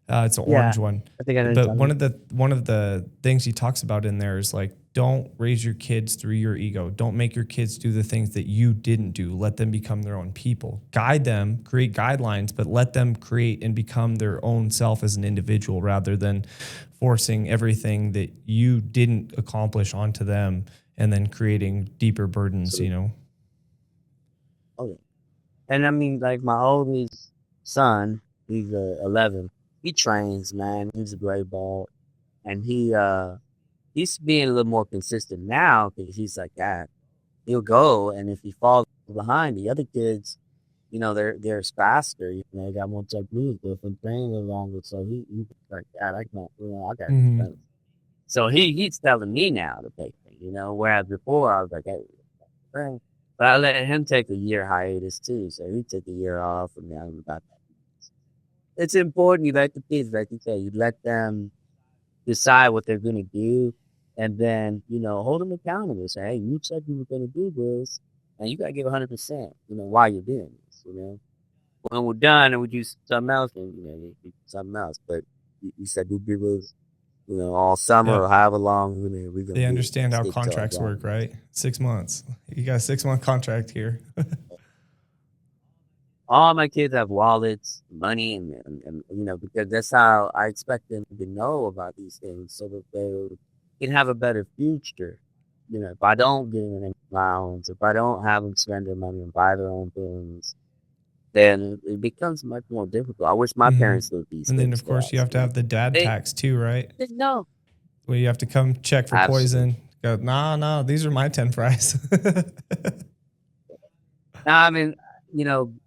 It's an orange one. I think I know. But one of the things he talks about in there is like, don't raise your kids through your ego. Don't make your kids do the things that you didn't do. Let them become their own people. Guide them, create guidelines, but let them create and become their own self as an individual rather than forcing everything that you didn't accomplish onto them and then creating deeper burdens, Oh, yeah. And I mean, like my oldest son, he's 11. He trains, man. He's a great ball. And he's being a little more consistent now because he's like that. He'll go, and if he falls behind the other kids, they're faster. They got more technique, different things longer. So he's like, God, I can't, I got to So he's telling me now to take things, whereas before I was like, hey, but I let him take a year hiatus too. So he took a year off, and now I'm about that. It's important you let the kids, like you say, you let them decide what they're going to do, and then, hold them accountable. Say, hey, you said you were going to do this, and you got to give 100%, while you're doing this, When we're done and we do something else, and, you do something else. But you said you'll be with us, all summer or however long. They understand how contracts work, right? 6 months. You got a 6-month contract here. All my kids have wallets, money, and because that's how I expect them to know about these things so that they can have a better future. If I don't give them any allowance, if I don't have them spend their money and buy their own things, then it becomes much more difficult. I wish my parents would be. And then, of course, you have to have the dad tax too, right? No. Where you have to come check for poison. Go, nah, these are my 10 fries. I mean,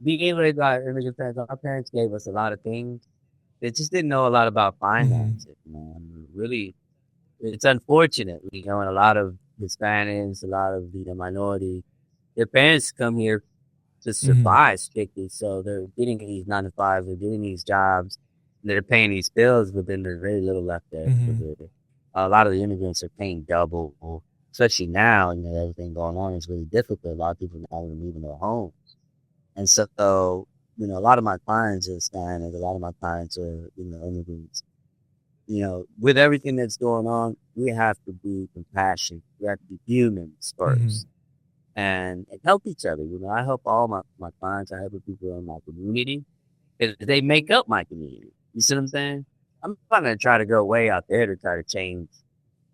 being raised by immigrant parents, our parents gave us a lot of things. They just didn't know a lot about finances, man. Really, it's unfortunate, and a lot of Hispanics, a lot of minority, their parents come here to survive strictly. So they're getting these 9 to 5s, they're getting these jobs, they're paying these bills, but then there's very little left there. A lot of the immigrants are paying double, especially now, everything going on is really difficult. A lot of people now are leaving their homes. And so, a lot of my clients are Hispanic, a lot of my clients are, immigrants. With everything that's going on, we have to be compassionate. We have to be humans first and help each other. I help all my clients. I help the people in my community. They make up my community. You see what I'm saying? I'm not going to try to go way out there to try to change,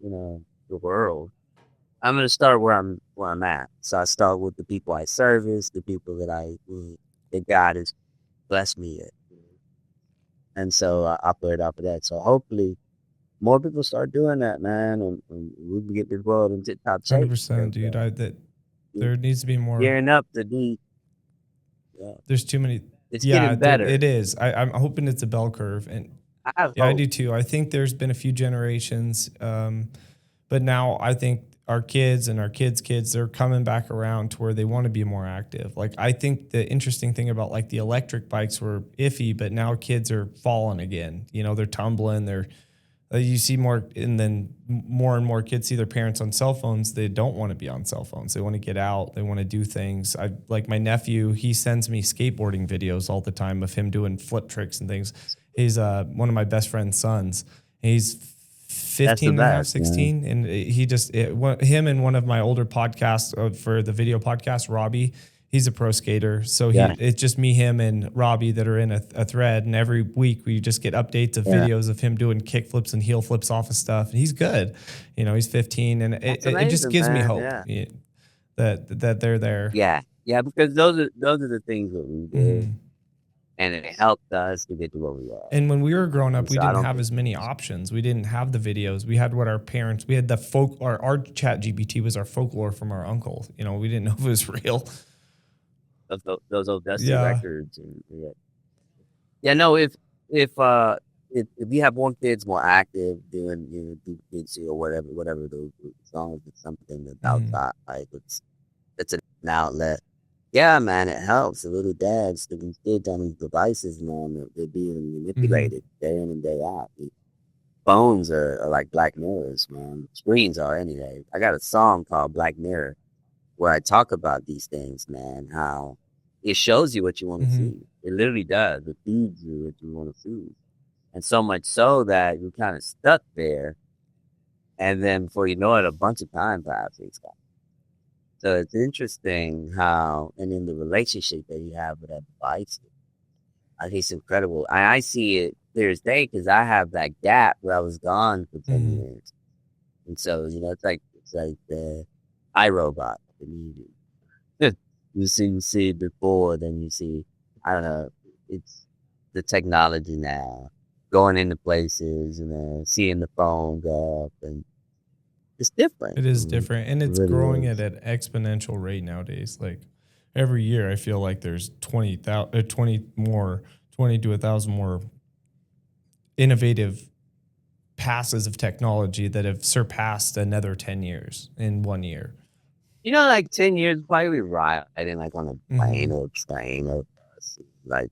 the world. I'm going to start where I'm at. So I start with the people I service, the people that God has blessed me with. And so I operate off of that. So hopefully more people start doing that, man, and we can get this world in tip-top shape. 100%, dude. There needs to be more. Gearing up to be. There's too many. It's getting better. It is. I'm hoping it's a bell curve, and I do too. I think there's been a few generations, but now I think our kids and our kids' kids, they're coming back around to where they want to be more active. Like, I think the interesting thing about like the electric bikes were iffy, but now kids are falling again. They're tumbling. You see more, and then more and more kids see their parents on cell phones. They don't want to be on cell phones. They want to get out. They want to do things. Like my nephew, he sends me skateboarding videos all the time of him doing flip tricks and things. He's one of my best friend's sons. He's 15 and a half, 16. Man. And him and one of my older podcasts for the video podcast, Robbie, he's a pro skater. So it's just me, him, and Robbie that are in a thread. And every week we just get updates of videos of him doing kick flips and heel flips off of stuff. And he's good. He's 15. And it just gives me hope that they're there. Yeah. Yeah. Because those are the things that we did. And it helped us to get to where we are. And when we were growing up, we didn't have as many options. We didn't have the videos. We had what our parents, we had the our chat GPT was our folklore from our uncle. We didn't know if it was real. Those old dusty records. No, if you have one kid's more active doing JiuJitsu or whatever those songs, it's something that's outside, like it's an outlet. Yeah, man, it helps. The little dads sticking kids on these devices, man, they're being manipulated day in and day out. The phones are like Black Mirrors, man. Screens are anyway. I got a song called Black Mirror where I talk about these things, man, how it shows you what you want to see. It literally does. It feeds you what you want to see. And so much so that you're kind of stuck there. And then before you know it, a bunch of time passes. So it's interesting how, and in the relationship that you have with that device, I think it's incredible. I see it clear as day because I have that gap where I was gone for 10 years. And so, it's like the iRobot. You see it before, then you see, I don't know, it's the technology now, going into places and then seeing the phone go up, and it's different. It is different, and it's really growing at an exponential rate nowadays. Like every year, I feel like there's 20 to 1,000 more innovative passes of technology that have surpassed another 10 years in 1 year. Like 10 years, probably right. I didn't on a plane or train or bus, like,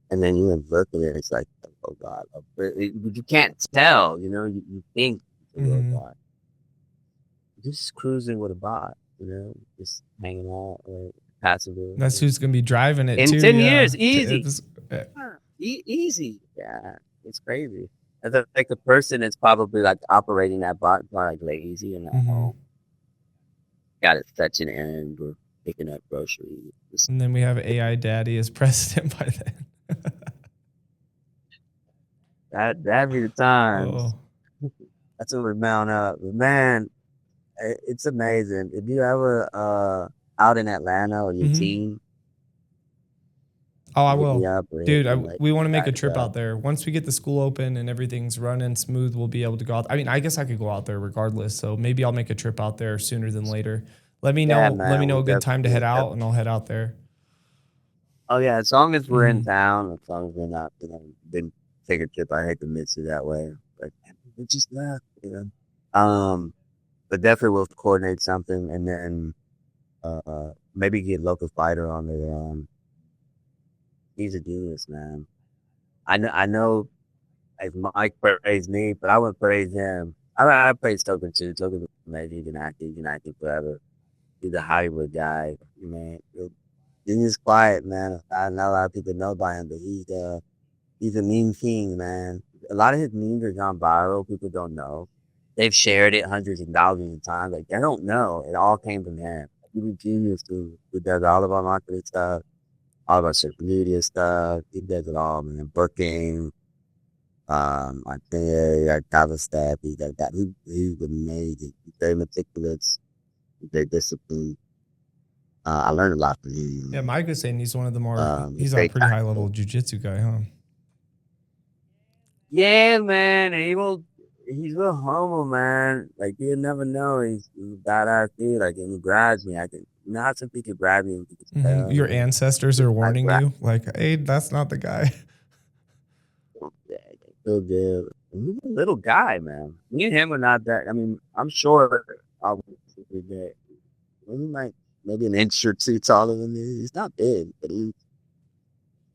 and then you look at it, it's like, oh God, but you can't tell, you think. Just cruising with a bot, just hanging out or passively. That's who's gonna be driving it in too, 10 years, easy. Easy. Yeah, it's crazy. I think the person that's probably like operating that bot is like lazy and at home. Got it such an errand or picking up groceries. And then we have AI Daddy as president by then. That'd be the time. That's what we mount up. But man, it's amazing. If you ever out in Atlanta or your team, Oh, I Hit me will. up or hit Dude, me, like, we want to make a gotta trip go. out there. Once we get the school open and everything's running smooth, we'll be able to go out. I mean, I guess I could go out there regardless. So maybe I'll make a trip out there sooner than later. Let me Yeah, know. Let me man. know We a good time to head definitely. out, and I'll head out there. Oh yeah, as long as we're in Mhm. town, as long as we're not, didn't take a trip. I hate to miss it that way, but we just left, but definitely we'll coordinate something, and then maybe get local fighter on there. He's a genius, man. I know. If Mike praised me, but I wouldn't praise him. I praise Token too. Token's amazing. He can act forever. He's a Hollywood guy, man. He's just quiet, man. Not a lot of people know about him, but he's a meme king, man. A lot of his memes are gone viral. People don't know. They've shared it hundreds and thousands of times. Like they don't know. It all came from him. He's a genius who does all of our marketing stuff, all of our social media stuff. He does it all, man. Booking, I think our travel staff, he's amazing. He's very meticulous, very disciplined. I learned a lot from Yeah, him. Mike was saying he's one of the more. He's He's a very pretty high level tactful. jujitsu guy, huh? Yeah, man. And he's real humble, man. Like you never know. He's a badass dude. Like and he grabs me. I can not some people grab me and you can tell, Your ancestors are I warning grab you, like, "Hey, that's not the guy." him. Yeah, so good. And he's a little guy, man. Me and him are not that. I mean, I'm sure I'll that. He might maybe an inch or two taller than me. He's not big, but he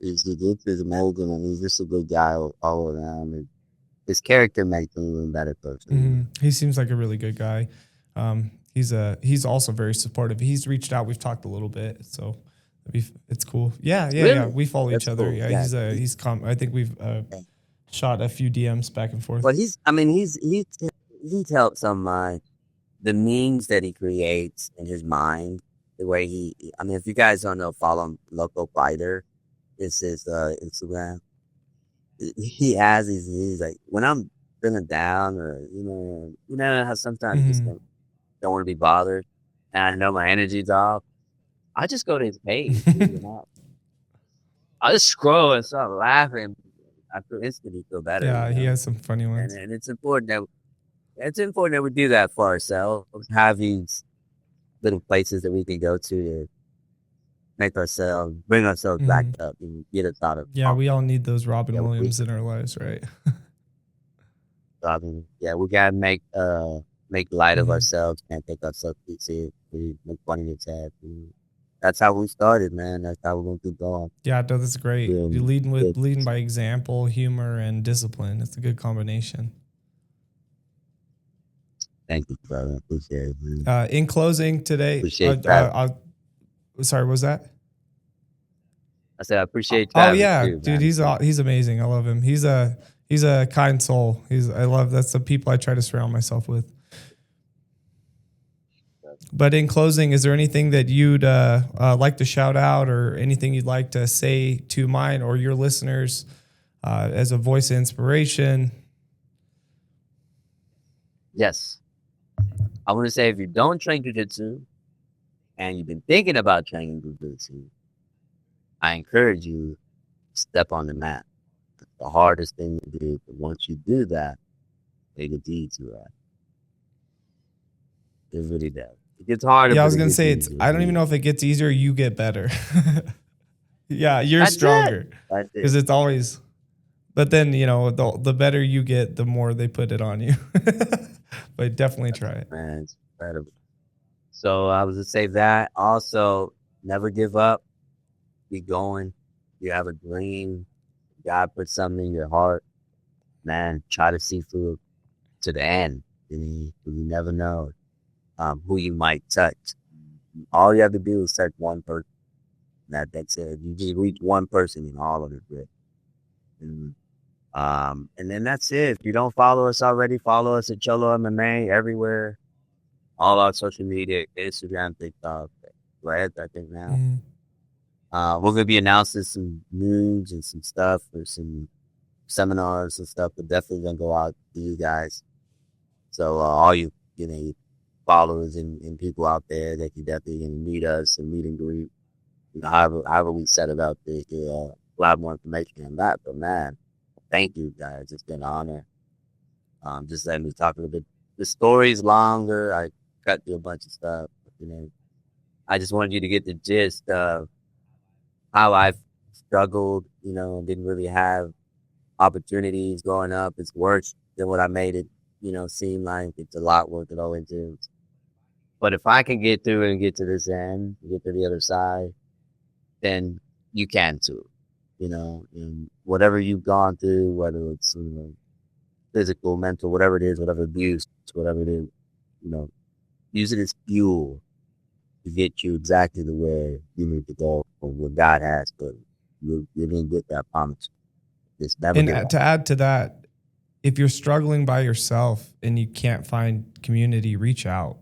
looks his Morgan and he's just a good guy all around. And his character makes him even better person. He seems like a really good guy. He's also very supportive. He's reached out. We've talked a little bit, so it's cool. Yeah. Really? We follow each That's other. cool. Yeah, Yeah. I think we've shot a few DMs back and forth. But he's helped some of the memes that he creates in his mind, the way I mean, if you guys don't know, follow him, Local Fighter. It's his Instagram. He has he's like, when I'm feeling down or, you know how sometimes you just Hmm. don't want to be bothered and I know my energy's off. I just go to his page, believe it or not. I just scroll and start laughing. I feel instantly feel better, Yeah, he has some funny And ones. and it's important that we do that for ourselves. Have these little places that we can go to bring ourselves back Hmm. up and get us out of Yeah, funk. we all need those Robin Yeah, Williams in our lives, right? I mean, yeah, we gotta make light of Hmm. ourselves. Can't take ourselves too seriously. Make fun of yourself. That's how we started, man. That's how we're gonna keep going. Yeah, no, that's great. You're Doing good. leading by example, humor, and discipline. It's a good combination. Thank you, brother. Appreciate it, man. In closing today, Appreciate Travis. sorry, what was that? I said I appreciate Oh Travis yeah, too, dude, man. he's amazing. I love him. He's a kind soul. I love that's the people I try to surround myself with. But in closing, is there anything that you'd like to shout out, or anything you'd like to say to mine or your listeners as a voice of inspiration? Yes. I want to say if you don't train jiu-jitsu and you've been thinking about training jiu-jitsu, I encourage you to step on the mat. It's the hardest thing to do, but once you do that, it gets easier. It really does. It gets harder, Yeah, I but was it gonna gets say it's. easier. I don't even know if it gets easier. You get better. Yeah, you're That's it. stronger That's it. because it's always. But then the better you get, the more they put it on you. But definitely try it. Man, it's incredible. So I was to say that. Also, never give up. Keep going. You have a dream. God put something in your heart. Man, try to see through to the end. You never know who you might touch. All you have to do is touch one person. That's it. You just reach one person in all of it. And, and then that's it. If you don't follow us already, follow us at Cholo MMA everywhere. All our social media, Instagram, TikTok, right? I think now. Mm. We're gonna be announcing some news and some stuff for some seminars and stuff, but definitely gonna go out to you guys. So all you followers and people out there that you definitely gonna meet us and meet and greet. however we set it up, there's a lot more information on that. But man, thank you guys. It's been an honor. Just letting me talk a little bit. The story's longer. I cut through a bunch of stuff. I just wanted you to get the gist of how I've struggled, didn't really have opportunities growing up. It's worse than what I made it, seem like. It's a lot work to go into. But if I can get through it and get to this end, get to the other side, then you can too. And whatever you've gone through, whether it's physical, mental, whatever it is, whatever abuse, whatever it is, use it as fuel to get you exactly the way you need to go or what God has. But you didn't get that promise. Just never. And to add to that, if you're struggling by yourself and you can't find community, reach out.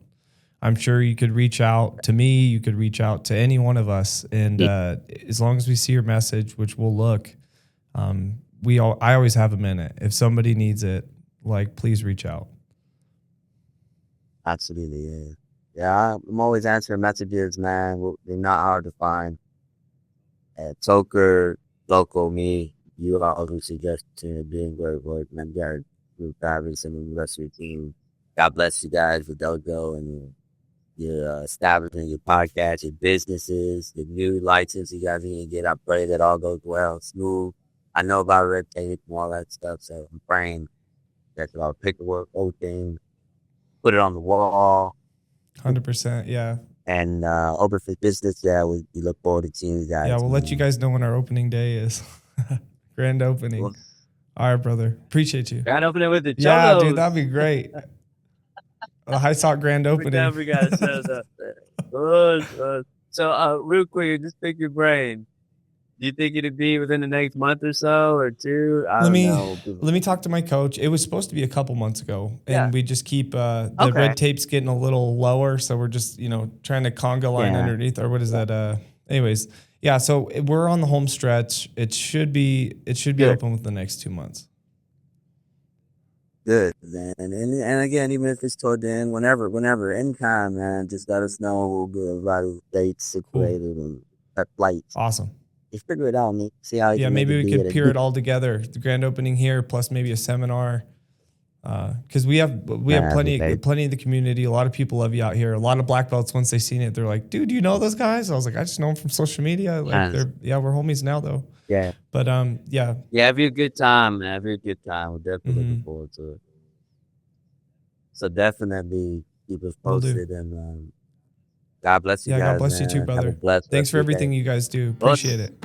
I'm sure you could reach out to me. You could reach out to any one of us. And as long as we see your message, which we'll look, I always have a minute. If somebody needs it, please reach out. Absolutely, yeah. Yeah, I'm always answering messages, man. They're not hard to find. At Toker, local me, you are obviously just doing great work, man. You got Group Travis and the rest of your team. God bless you guys for Dojo and your establishing your podcast, your businesses, the new license you guys need to get. I pray that all goes well, smooth. I know about red tape and all that stuff, so I'm praying that I'll pick the work, old things, put it on the wall. 100%, yeah. And open for business, yeah, we look forward to seeing you guys. Yeah, we'll let you guys know when our opening day is. Grand opening. Well, all right, brother. Appreciate you. Grand opening with the Cholos. Yeah, dude, that'd be great. The High Sock grand opening. We got shows up there. So, real quick, just pick your brain. Do you think it'd be within the next month or so or two? I don't know. Let me talk to my coach. It was supposed to be a couple months ago, and we just keep the red tape's getting a little lower, so we're just trying to conga line underneath, or what is that? Anyways, yeah. So we're on the home stretch. It should be open within the next 2 months. Good, man. And again, even if it's toward the end, whenever, anytime, man, just let us know. We'll get everybody dates situated and set flights. Awesome. Just figure it out, man. See how you can maybe we could peer it all together. The grand opening here, plus maybe a seminar. Because we have plenty of the community. A lot of people love you out here. A lot of black belts, once they seen it, they're like, "Dude, do you know those guys?" I was like, "I just know them from social media." We're homies now though. Yeah. But yeah, have you a good time, man. Have you a good time. We're definitely looking forward to it. So definitely keep us posted, and God bless you guys. God bless you too, brother. Thanks for everything you guys do. Appreciate it.